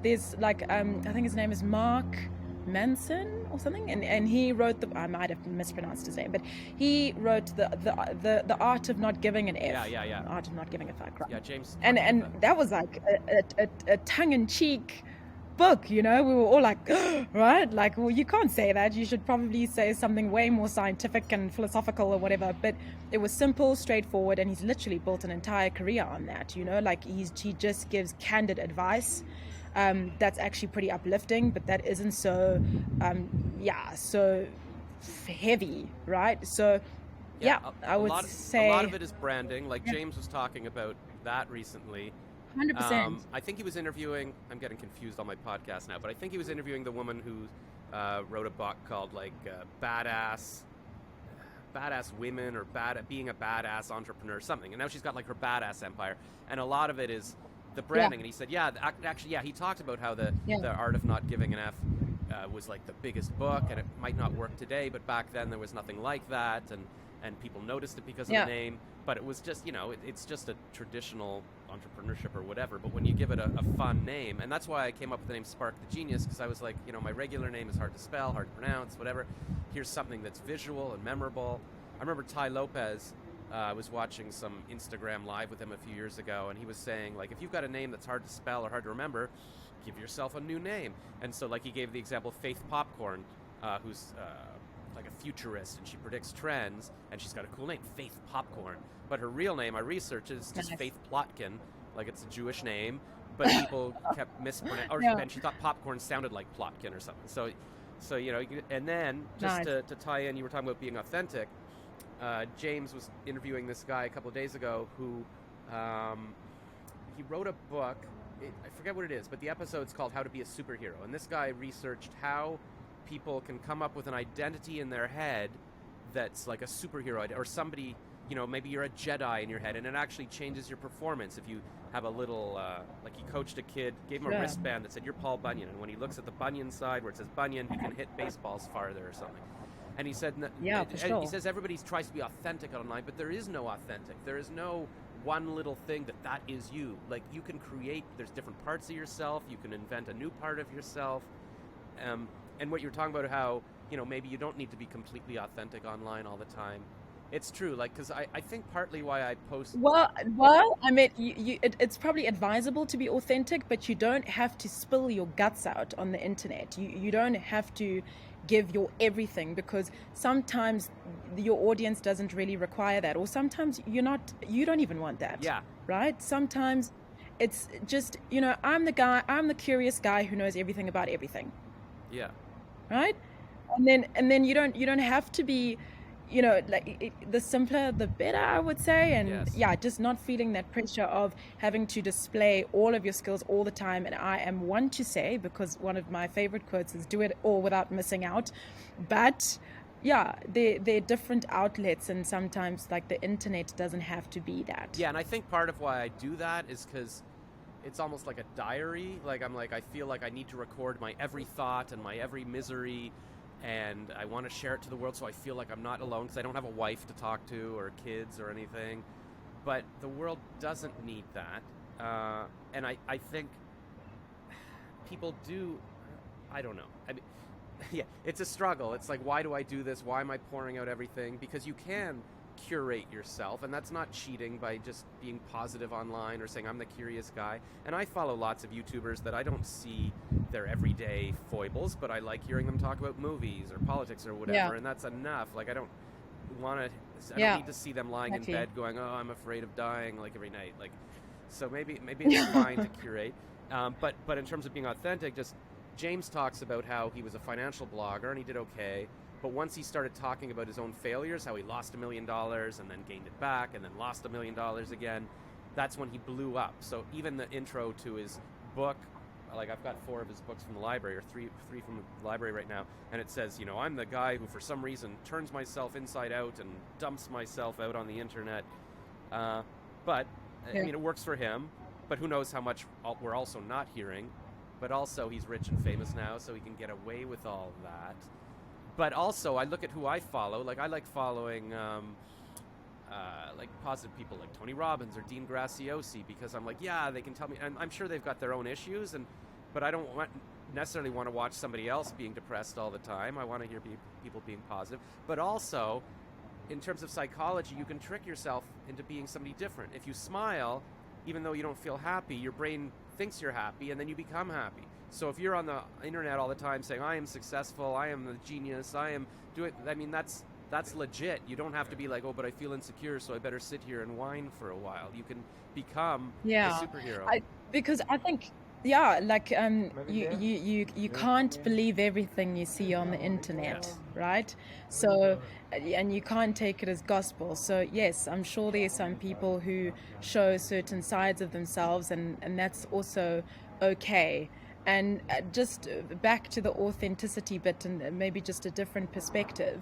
[SPEAKER 2] there's I think his name is Mark Manson or something, and he wrote I might have mispronounced his name, but he wrote the Art of Not Giving an F.
[SPEAKER 1] Yeah.
[SPEAKER 2] Art of Not Giving a Fuck. Right?
[SPEAKER 1] Yeah, James.
[SPEAKER 2] And that was like a tongue-in-cheek book. We were all like, right? Like, well, you can't say that. You should probably say something way more scientific and philosophical or whatever. But it was simple, straightforward, and he's literally built an entire career on that. He just gives candid advice. That's actually pretty uplifting, but that isn't so so heavy, right? So I would say
[SPEAKER 1] a lot of it is branding. Like James was talking about that recently.
[SPEAKER 2] 100%.
[SPEAKER 1] I think he was interviewing, I'm getting confused on my podcast now, but I think he was interviewing the woman who wrote a book called Badass Women, or Being a Badass Entrepreneur or something. And now she's got like her badass empire. And a lot of it is the branding. And he said, he talked about how the Art of Not Giving an F was like the biggest book, and it might not work today, but back then there was nothing like that, and people noticed it because of the name. But it was just, it's just a traditional entrepreneurship or whatever. But when you give it a fun name, and that's why I came up with the name Spark the Genius, because I was like, my regular name is hard to spell, hard to pronounce, whatever. Here's something that's visual and memorable. I remember Ty Lopez, I was watching some Instagram live with him a few years ago, and he was saying, like, if you've got a name that's hard to spell or hard to remember, give yourself a new name. And so, like, he gave the example of Faith Popcorn, who's like a futurist, and she predicts trends, and she's got a cool name, Faith Popcorn. But her real name, I researched, is just Faith Plotkin, like it's a Jewish name, but people kept mispronouncing, and she thought popcorn sounded like Plotkin or something. So and then just to tie in, you were talking about being authentic. James was interviewing this guy a couple of days ago who he wrote a book. I forget what it is, but the episode's called How to Be a Superhero. And this guy researched how people can come up with an identity in their head that's like a superhero, or somebody, maybe you're a Jedi in your head, and it actually changes your performance. If you have a little, like he coached a kid, gave him a wristband that said, you're Paul Bunyan. And when he looks at the Bunyan side where it says Bunyan, he can hit baseballs farther or something. And he said,
[SPEAKER 2] for sure.
[SPEAKER 1] He says everybody tries to be authentic online, but there is no authentic. There is no one little thing that is you. Like, you can create, there's different parts of yourself. You can invent a new part of yourself. And what you're talking about, how, maybe you don't need to be completely authentic online all the time. It's true, like, because I think partly why I post...
[SPEAKER 2] Well, I mean, it's probably advisable to be authentic, but you don't have to spill your guts out on the internet. You don't have to give your everything, because sometimes your audience doesn't really require that, or sometimes you don't even want that.
[SPEAKER 1] Yeah.
[SPEAKER 2] Right? Sometimes it's just, I'm the curious guy who knows everything about everything.
[SPEAKER 1] Yeah.
[SPEAKER 2] Right? And then you don't have to be, the simpler the better, I would say. And just not feeling that pressure of having to display all of your skills all the time. And I am one to say, because one of my favorite quotes is, do it all without missing out. But they're different outlets, and sometimes like the internet doesn't have to be that.
[SPEAKER 1] Yeah, and I think part of why I do that is because it's almost like a diary. Like, I feel like I need to record my every thought and my every misery, and I want to share it to the world, so I feel like I'm not alone, because I don't have a wife to talk to or kids or anything. But the world doesn't need that. And I think people do, I don't know. I mean, it's a struggle. It's like, why do I do this? Why am I pouring out everything? Because you can curate yourself, and that's not cheating by just being positive online or saying I'm the curious guy. And I follow lots of YouTubers that I don't see their everyday foibles, but I like hearing them talk about movies or politics or whatever,
[SPEAKER 2] Yeah.
[SPEAKER 1] and that's enough. Like I don't don't
[SPEAKER 2] Yeah.
[SPEAKER 1] need to see them lying
[SPEAKER 2] Exactly.
[SPEAKER 1] in bed going, "Oh, I'm afraid of dying," like every night. Like, so maybe it's fine to curate. But in terms of being authentic, just James talks about how he was a financial blogger and he did okay. But once he started talking about his own failures, how he lost $1 million and then gained it back and then lost $1 million again, that's when he blew up. So even the intro to his book, like I've got 4 of his books from the library, or three from the library right now, and it says, I'm the guy who for some reason turns myself inside out and dumps myself out on the internet. But I mean, it works for him. But who knows how much we're also not hearing. But also he's rich and famous now, so he can get away with all that. But also, I look at who I follow. Like I like following like positive people like Tony Robbins or Dean Graziosi, because I'm like, yeah, they can tell me, and I'm sure they've got their own issues, but I don't necessarily want to watch somebody else being depressed all the time. I want to hear people being positive. But also, in terms of psychology, you can trick yourself into being somebody different. If you smile, even though you don't feel happy, your brain thinks you're happy, and then you become happy. So if you're on the internet all the time saying, I am successful, I am the genius, I mean, that's legit. You don't have to be like, oh, but I feel insecure, so I better sit here and whine for a while. You can become a superhero.
[SPEAKER 2] Because I think, like you can't believe everything you see on the internet, right? So, and you can't take it as gospel. So yes, I'm sure there are some people who show certain sides of themselves, and that's also okay. And just back to the authenticity bit, and maybe just a different perspective,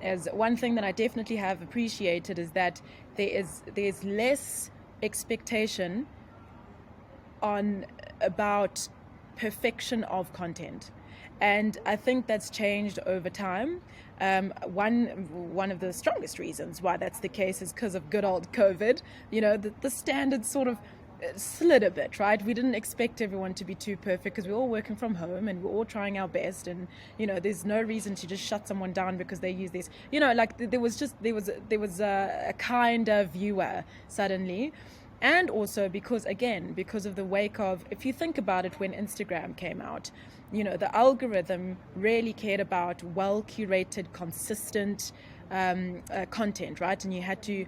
[SPEAKER 2] as one thing that I definitely have appreciated is that there's less expectation about perfection of content, and I think that's changed over time. One of the strongest reasons why that's the case is because of good old COVID. The standards sort of slid a bit, right? We didn't expect everyone to be too perfect because we're all working from home and we're all trying our best, and there's no reason to just shut someone down because they use this. Like there was a kinder viewer suddenly. And also because of the wake of, if you think about it, when Instagram came out, the algorithm really cared about well-curated, consistent content, right? And you had to,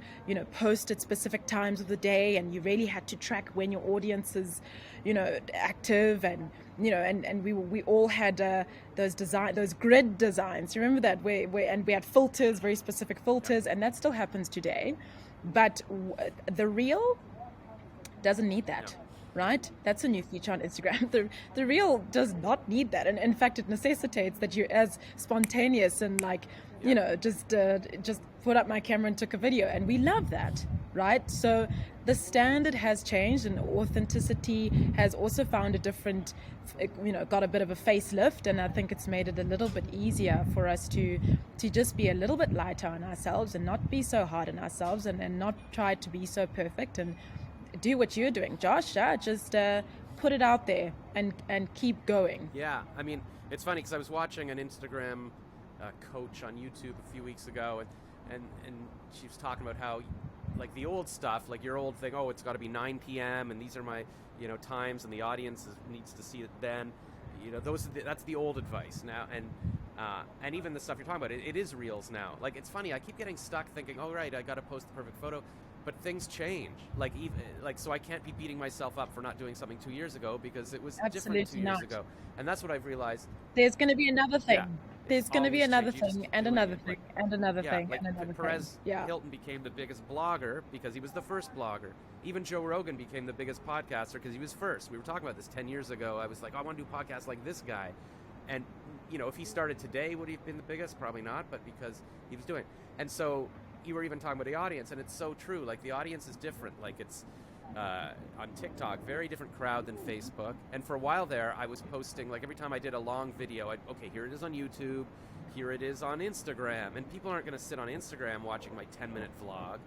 [SPEAKER 2] post at specific times of the day, and you really had to track when your audience is, active, and and we all had those grid designs. You remember that? And we had filters, very specific filters, and that still happens today. But the real doesn't need that, right? That's a new feature on Instagram. The reel does not need that, and in fact, it necessitates that you're as spontaneous and just put up my camera and took a video, and we love that, right? So the standard has changed, and authenticity has also found a different, got a bit of a facelift, and I think it's made it a little bit easier for us to just be a little bit lighter on ourselves and not be so hard on ourselves, and not try to be so perfect, and do what you're doing, Josh. Just put it out there and keep going.
[SPEAKER 1] Yeah, I mean, it's funny because I was watching an Instagram coach on YouTube a few weeks ago, and she was talking about how, like, the old stuff, like your old thing, oh, it's got to be 9 p.m. and these are my times, and the audience needs to see it then. That's the old advice now, and even the stuff you're talking about, it is reels now. Like, it's funny, I keep getting stuck thinking, oh right, I got to post the perfect photo. But things change. So I can't be beating myself up for not doing something 2 years ago because it was different 2 years ago. And that's what I've realized.
[SPEAKER 2] There's going to be another thing.
[SPEAKER 1] Yeah,
[SPEAKER 2] there's going to be another thing, and another thing,
[SPEAKER 1] like,
[SPEAKER 2] and another thing,
[SPEAKER 1] like
[SPEAKER 2] and another
[SPEAKER 1] Perez
[SPEAKER 2] thing. Yeah.
[SPEAKER 1] Hilton became the biggest blogger because he was the first blogger. Even Joe Rogan became the biggest podcaster because he was first. We were talking about this 10 years ago. I was like, oh, I want to do podcasts like this guy. And, if he started today, would he have been the biggest? Probably not, but because he was doing it. And so you were even talking about the audience, and it's so true. Like, the audience is different. Like, it's on TikTok, very different crowd than Facebook. And for a while there, I was posting, like, every time I did a long video, here it is on YouTube, here it is on Instagram. And people aren't going to sit on Instagram watching my 10-minute vlog,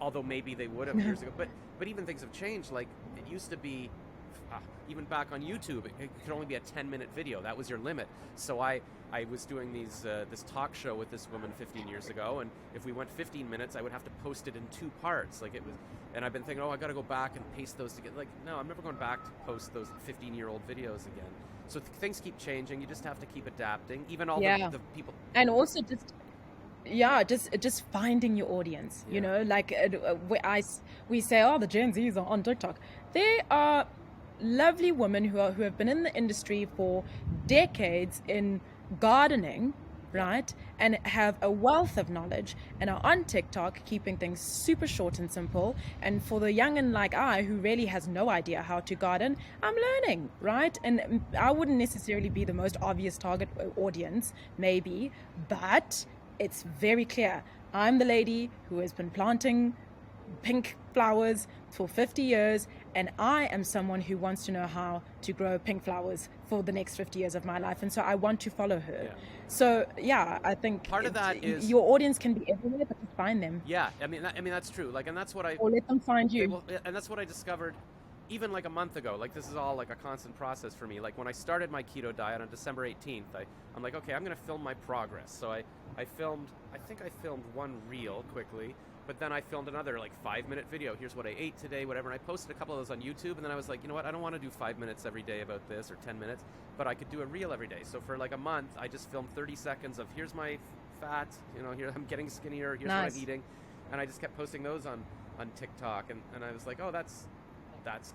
[SPEAKER 1] although maybe they would have years ago. But even things have changed. Like, it used to be even back on YouTube, it could only be a 10-minute video. That was your limit. So I was doing this talk show with this woman 15 years ago, and if we went 15 minutes, I would have to post it in 2 parts. Like it was, and I've been thinking, I got to go back and paste those together. Like, no, I'm never going back to post those 15-year-old videos again. So things keep changing. You just have to keep adapting. Even all the people.
[SPEAKER 2] And also just finding your audience. You know, like we say, the Gen Zs are on TikTok. They are lovely women who have been in the industry for decades in gardening, right, and have a wealth of knowledge and are on TikTok keeping things super short and simple. And for the youngin' like I, who really has no idea how to garden, I'm learning, right? And I wouldn't necessarily be the most obvious target audience, maybe, but it's very clear. I'm the lady who has been planting pink flowers for 50 years, and I am someone who wants to know how to grow pink flowers for the next 50 years of my life, and so I want to follow her. So I think
[SPEAKER 1] part of that is
[SPEAKER 2] your audience can be everywhere, but just find them.
[SPEAKER 1] I mean that's true. Like, and that's what
[SPEAKER 2] or let them find you.
[SPEAKER 1] And that's what I discovered even like a month ago. Like, this is all like a constant process for me. Like, when I started my keto diet on December 18th, I'm like, okay, I'm gonna film my progress. So I think I filmed one reel quickly, but then I filmed another like 5-minute video. Here's what I ate today, whatever. And I posted a couple of those on YouTube. And then I was like, you know what? I don't want to do 5 minutes every day about this, or 10 minutes, but I could do a reel every day. So for like a month, I just filmed 30 seconds of here's my fat, here I'm getting skinnier, here's what I'm eating. And I just kept posting those on TikTok. And I was like, oh, that's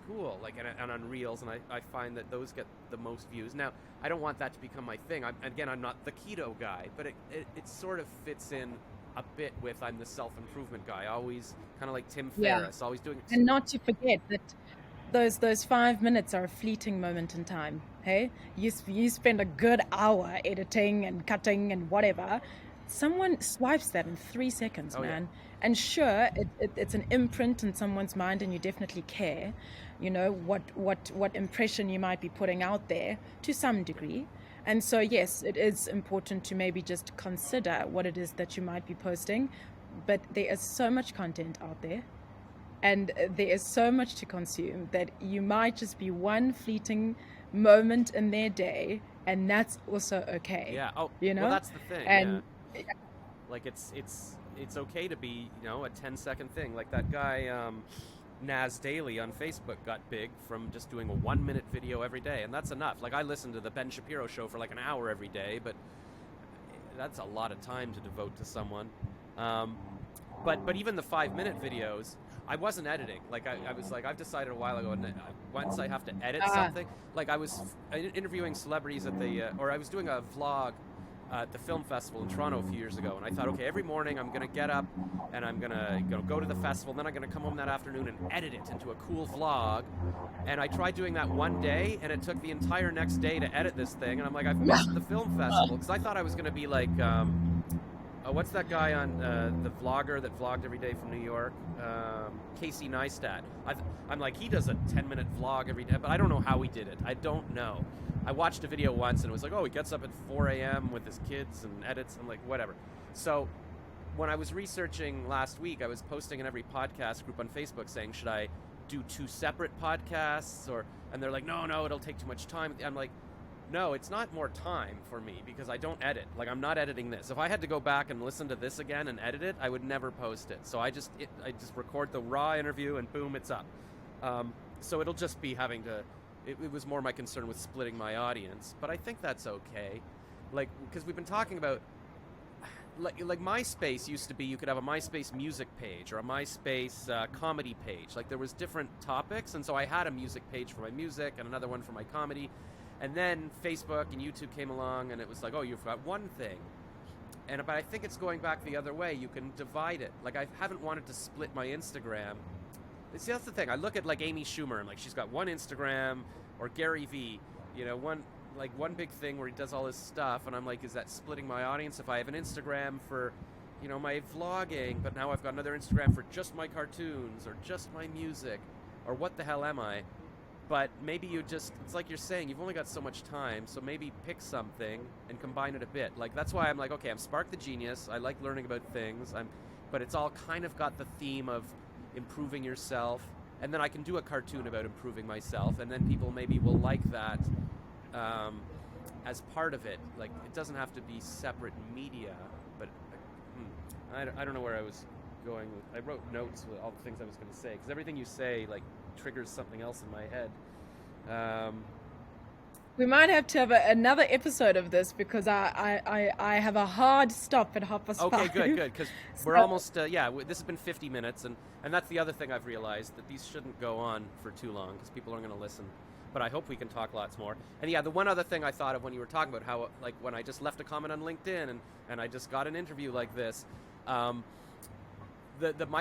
[SPEAKER 1] cool. Like, and on reels. And I find that those get the most views. Now, I don't want that to become my thing. I'm not the keto guy, but it sort of fits in a bit with I'm the self-improvement guy, always kind of like Tim Ferriss, always doing.
[SPEAKER 2] And not to forget that those 5 minutes are a fleeting moment in time. Hey, you spend a good hour editing and cutting and whatever. Someone swipes that in 3 seconds, man. Yeah. And sure, it's an imprint in someone's mind, and you definitely care, what impression you might be putting out there to some degree. And so, yes, it is important to maybe just consider what it is that you might be posting. But there is so much content out there, and there is so much to consume, that you might just be one fleeting moment in their day, and that's also okay.
[SPEAKER 1] Yeah. Oh, well, that's the thing.
[SPEAKER 2] And
[SPEAKER 1] like, it's okay to be, a 10-second thing. Like that guy, Naz Daily on Facebook got big from just doing a 1-minute video every day, and that's enough. Like, I listen to the Ben Shapiro show for like an hour every day, but that's a lot of time to devote to someone. But even the 5-minute videos, I wasn't editing. Like, I was like, I've decided a while ago, and once I have to edit something, like I was interviewing celebrities at or I was doing a vlog at the film festival in Toronto a few years ago, and I thought, okay, every morning I'm going to get up and I'm going to go to the festival, and then I'm going to come home that afternoon and edit it into a cool vlog. And I tried doing that one day, and it took the entire next day to edit this thing, and I'm like, I've missed the film festival, because I thought I was going to be like, what's that guy on the vlogger that vlogged every day from New York? Casey Neistat. I'm like, he does a 10-minute vlog every day, but I don't know how he did it. I don't know. I watched a video once, and it was like, he gets up at 4 a.m. with his kids and edits. I'm like, whatever. So when I was researching last week, I was posting in every podcast group on Facebook saying, should I do 2 separate podcasts? And they're like, no, it'll take too much time. I'm like, no, it's not more time for me, because I don't edit. Like, I'm not editing this. If I had to go back and listen to this again and edit it, I would never post it. So I just record the raw interview, and boom, it's up. So it'll just be having to. It was more my concern with splitting my audience, but I think that's okay. Like, because we've been talking about, like MySpace used to be, you could have a MySpace music page or a MySpace comedy page. Like, there was different topics, and so I had a music page for my music and another one for my comedy. And then Facebook and YouTube came along, and it was like, you've got one thing. But I think it's going back the other way. You can divide it. Like, I haven't wanted to split my Instagram. See, that's the thing. I look at like Amy Schumer, and like she's got one Instagram, or Gary Vee, one big thing where he does all his stuff, and I'm like, is that splitting my audience? If I have an Instagram for, my vlogging, but now I've got another Instagram for just my cartoons or just my music, or what the hell am I? But maybe it's like you're saying, you've only got so much time, so maybe pick something and combine it a bit. Like, that's why I'm like, okay, I'm Spark the Genius. I like learning about things, but it's all kind of got the theme of improving yourself, and then I can do a cartoon about improving myself, and then people maybe will like that as part of it. Like, it doesn't have to be separate media, but I don't know where I was going. I wrote notes with all the things I was going to say, because everything you say, like, triggers something else in my head.
[SPEAKER 2] We might have to have another episode of this, because I have a hard stop at 5:30.
[SPEAKER 1] Okay, good, because we're almost, this has been 50 minutes, and that's the other thing I've realized, that these shouldn't go on for too long, because people aren't going to listen. But I hope we can talk lots more. And yeah, the one other thing I thought of when you were talking about how, like, when I just left a comment on LinkedIn and I just got an interview like this, my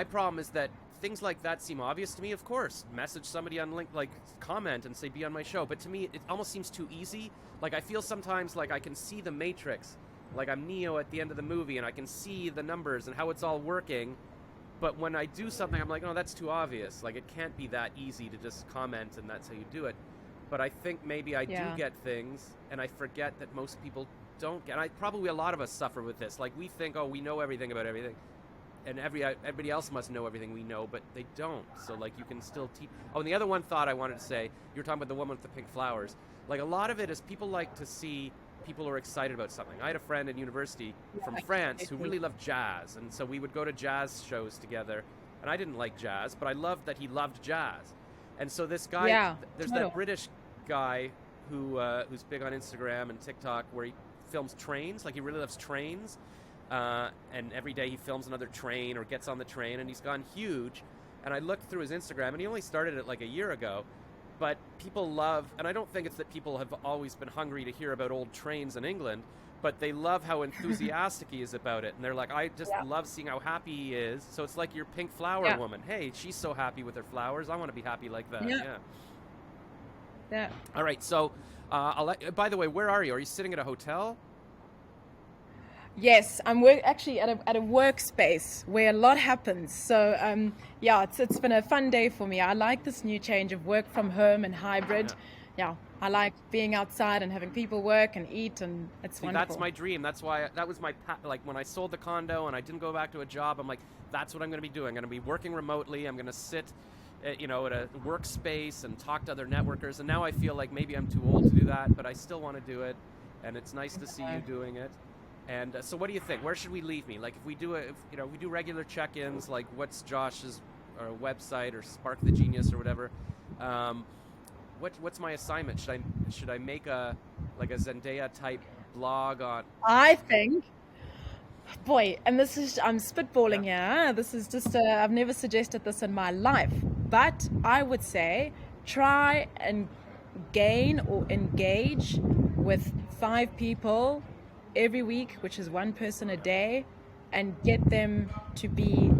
[SPEAKER 1] problem is that things like that seem obvious to me. Of course, message somebody on like, comment and say, be on my show. But to me, it almost seems too easy. Like, I feel sometimes like I can see the Matrix, like I'm Neo at the end of the movie, and I can see the numbers and how it's all working. But when I do something, I'm like, oh, that's too obvious. Like, it can't be that easy to just comment and that's how you do it. But I think maybe I do get things, and I forget that most people don't get. And probably a lot of us suffer with this. Like, we think, oh, we know everything about everything, and everybody else must know everything we know, but they don't. So, like, you can still teach. Oh, and the other one thought I wanted to say, you were talking about the woman with the pink flowers. Like, a lot of it is people like to see people who are excited about something. I had a friend in university from France who really loved jazz, and so we would go to jazz shows together. And I didn't like jazz, but I loved that he loved jazz. And so this guy, there's that British guy who's big on Instagram and TikTok, where he films trains. Like, he really loves trains, and every day he films another train or gets on the train, and he's gone huge. And I looked through his Instagram, and he only started it like a year ago. But people love, and I don't think it's that people have always been hungry to hear about old trains in England, but they love how enthusiastic he is about it. And they're like, I just love seeing how happy he is. So it's like your pink flower woman. Hey, she's so happy with her flowers. I want to be happy like that.
[SPEAKER 2] Yeah.
[SPEAKER 1] All right. So, by the way, where are you? Are you sitting at a hotel?
[SPEAKER 2] Yes, I'm actually at a workspace where a lot happens. So, it's been a fun day for me. I like this new change of work from home and hybrid. Yeah, I like being outside and having people work and eat, and it's wonderful.
[SPEAKER 1] That's my dream. That's why that was my like when I sold the condo and I didn't go back to a job. I'm like, that's what I'm going to be doing. I'm going to be working remotely. I'm going to sit, at a workspace and talk to other networkers. And now I feel like maybe I'm too old to do that, but I still want to do it. And it's nice to see you doing it. And so, what do you think? Where should we leave me? Like, if we do we do regular check-ins, like what's Josh's website or Spark the Genius or whatever. What's my assignment? Should I make a Zendaya type blog on?
[SPEAKER 2] I think, boy, and this is, I'm spitballing here. This is just I've never suggested this in my life, but I would say try and gain or engage with 5 people every week, which is 1 person a day, and get them to be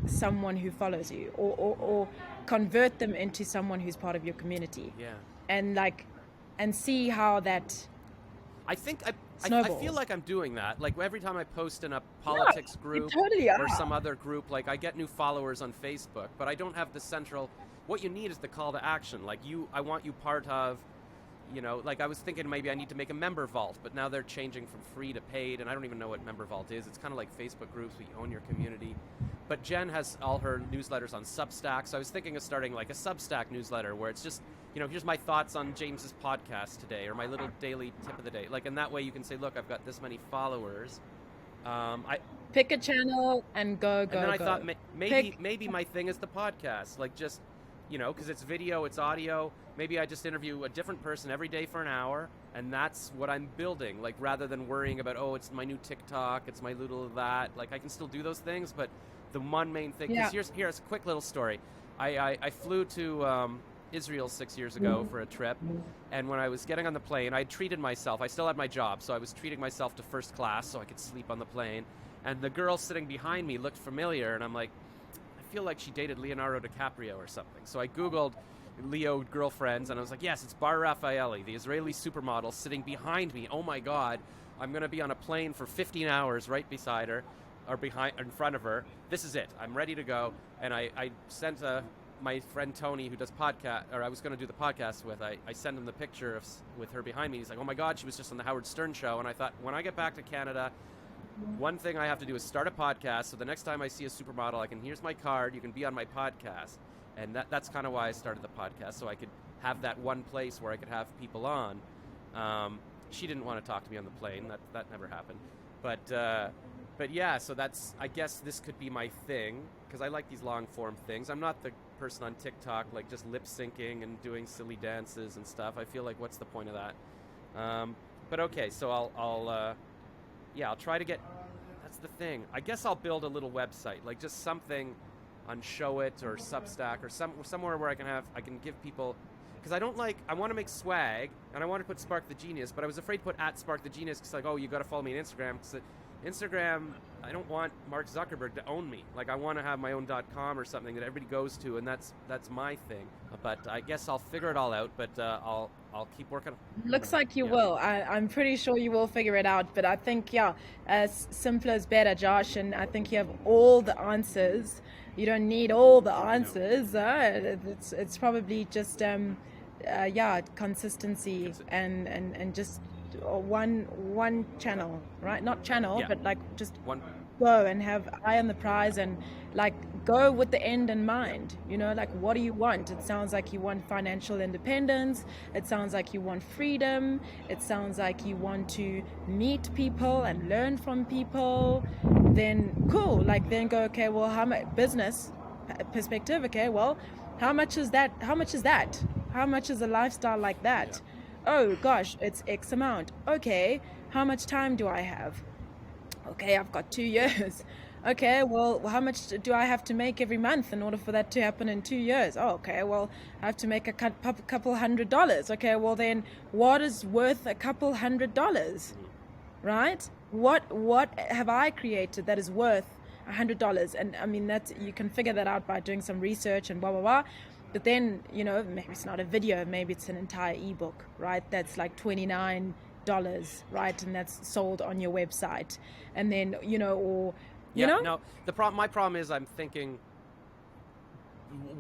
[SPEAKER 2] someone who follows you, or convert them into someone who's part of your community. And see how that
[SPEAKER 1] I think I
[SPEAKER 2] snowballs.
[SPEAKER 1] I feel like I'm doing that. Like, every time I post in a politics group or some other group, like, I get new followers on Facebook, but I don't have the central. What you need is the call to action. Like, I want you part of. Like, I was thinking maybe I need to make a member vault, but now they're changing from free to paid, and I don't even know what member vault is. It's kind of like Facebook groups where you own your community. But Jen has all her newsletters on Substack, so I was thinking of starting like a Substack newsletter where it's just, here's my thoughts on James's podcast today, or my little daily tip of the day. Like, and that way you can say, look, I've got this many followers.
[SPEAKER 2] Pick a channel and go.
[SPEAKER 1] And then I thought maybe my thing is the podcast, like, just, because it's video, it's audio. Maybe I just interview a different person every day for an hour, and that's what I'm building. Like, rather than worrying about, it's my new TikTok, it's my little that. Like, I can still do those things, but the one main thing. Because here's a quick little story. I flew to Israel 6 years ago for a trip, and when I was getting on the plane, I treated myself. I still had my job, so I was treating myself to first class so I could sleep on the plane. And the girl sitting behind me looked familiar, and I'm like, I feel like she dated Leonardo DiCaprio or something. So I Googled Leo girlfriends, and I was like, yes, it's Bar Raffaelli, the Israeli supermodel, sitting behind me. Oh my God, I'm going to be on a plane for 15 hours right beside her, or in front of her. This is it. I'm ready to go. And I sent my friend Tony, who does podcast, or I was going to do the podcast with, I sent him the picture with her behind me. He's like, oh my God, she was just on the Howard Stern show. And I thought, when I get back to Canada, one thing I have to do is start a podcast, so the next time I see a supermodel, here's my card, you can be on my podcast. and that's kind of why I started the podcast, so I could have that one place where I could have people on. She didn't want to talk to me on the plane. That never happened. But yeah, so that's, I guess this could be my thing, because I like these long form things. I'm not the person on TikTok like just lip syncing and doing silly dances and stuff. I feel like, what's the point of that? But okay, so I'll try to get. That's the thing. I guess I'll build a little website, like just something on Show It or Substack or somewhere where I can give people, because I want to make swag and I want to put Spark the Genius, but I was afraid to put at Spark the Genius because like, oh, you got to follow me on Instagram, because Instagram, I don't want Mark Zuckerberg to own me. Like, I want to have my own .com or something that everybody goes to, and that's my thing. But I guess I'll figure it all out. But I'll keep working.
[SPEAKER 2] Looks like you will. I'm pretty sure you will figure it out. But I think, simpler is better, Josh. And I think you have all the answers. You don't need all the answers. It's probably just, consistency and just one channel, right? Not channel, but like just
[SPEAKER 1] one.
[SPEAKER 2] Go and have eye on the prize and like go with the end in mind. Like, what do you want? It sounds like you want financial independence. It sounds like you want freedom. It sounds like you want to meet people and learn from people. Then cool. Like, then go, okay, well, how much business perspective? Okay, well, how much is that? How much is that? How much is a lifestyle like that? Oh gosh, it's X amount. Okay, how much time do I have? Okay, I've got 2 years. Okay, well, how much do I have to make every month in order for that to happen in 2 years? Oh, okay, well, I have to make a couple $100. Okay, well then, what is worth a couple $100? Right? What have I created that is worth $100? And I mean, you can figure that out by doing some research and blah blah blah. But then, maybe it's not a video, maybe it's an entire ebook, right? That's like $29, right? And that's sold on your website. And then, No,
[SPEAKER 1] my problem is I'm thinking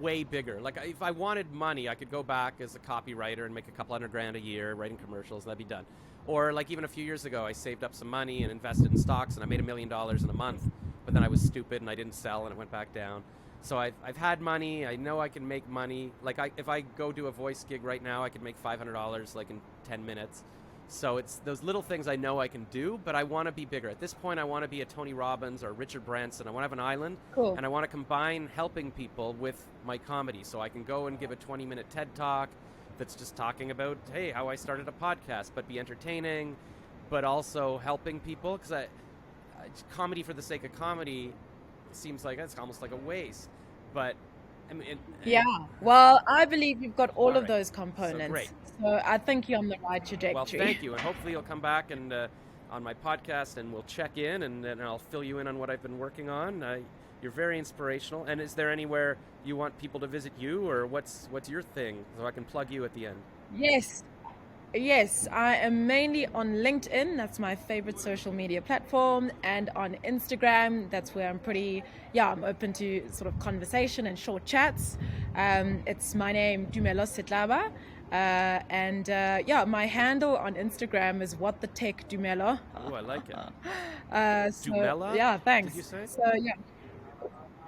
[SPEAKER 1] way bigger. Like, if I wanted money, I could go back as a copywriter and make a couple $100,000 a year writing commercials, and that'd be done. Or like, even a few years ago, I saved up some money and invested in stocks, and I made $1 million in a month. But then I was stupid and I didn't sell, and it went back down. So I've had money. I know I can make money. Like, if I go do a voice gig right now, I could make $500 like in 10 minutes. So it's those little things I know I can do, but I want to be bigger. At this point, I want to be a Tony Robbins or Richard Branson. I want to have an island,
[SPEAKER 2] cool.
[SPEAKER 1] And I want to combine helping people with my comedy. So I can go and give a 20-minute TED Talk that's just talking about, hey, how I started a podcast, but be entertaining, but also helping people. Because comedy for the sake of comedy seems like it's almost like a waste. But I mean,
[SPEAKER 2] well, I believe you've got all of
[SPEAKER 1] right.
[SPEAKER 2] those components.
[SPEAKER 1] So great.
[SPEAKER 2] So I think you're on the right trajectory.
[SPEAKER 1] Well, thank you, and hopefully you'll come back and on my podcast, and we'll check in, and then I'll fill you in on what I've been working on. You're very inspirational. And is there anywhere you want people to visit you, or what's your thing, so I can plug you at the end?
[SPEAKER 2] Yes, I am mainly on LinkedIn. That's my favorite social media platform. And on Instagram, that's where I'm I'm open to sort of conversation and short chats. It's my name, Tumelo Setlaba. My handle on Instagram is What the Tech Tumelo.
[SPEAKER 1] Oh, I like it.
[SPEAKER 2] Tumela? Yeah, thanks.
[SPEAKER 1] Did you say?
[SPEAKER 2] So, yeah.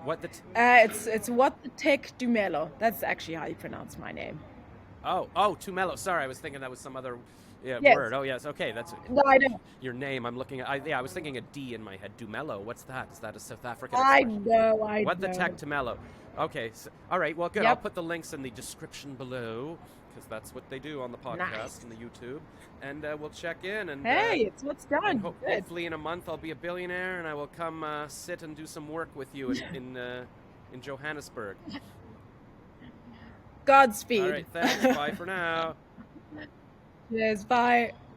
[SPEAKER 1] What the?
[SPEAKER 2] It's What the Tech Tumelo. That's actually how you pronounce my name.
[SPEAKER 1] Oh, Tumelo. Sorry, I was thinking that was some other word. Oh, yes. Okay, that's
[SPEAKER 2] no, I don't.
[SPEAKER 1] Your name. I'm looking at. I was thinking a D in my head. Dumelo. What's that? Is that a South African
[SPEAKER 2] I
[SPEAKER 1] expression?
[SPEAKER 2] know.
[SPEAKER 1] What the Tech Tumelo? Okay. So, all right. Well, good.
[SPEAKER 2] Yep.
[SPEAKER 1] I'll put the links in the description below, because that's what they do on the podcast and the YouTube. And we'll check in. And
[SPEAKER 2] hey, it's what's done.
[SPEAKER 1] Hopefully, in a month, I'll be a billionaire, and I will come sit and do some work with you in Johannesburg.
[SPEAKER 2] Godspeed.
[SPEAKER 1] All right, thanks. Bye for now.
[SPEAKER 2] Yes, bye.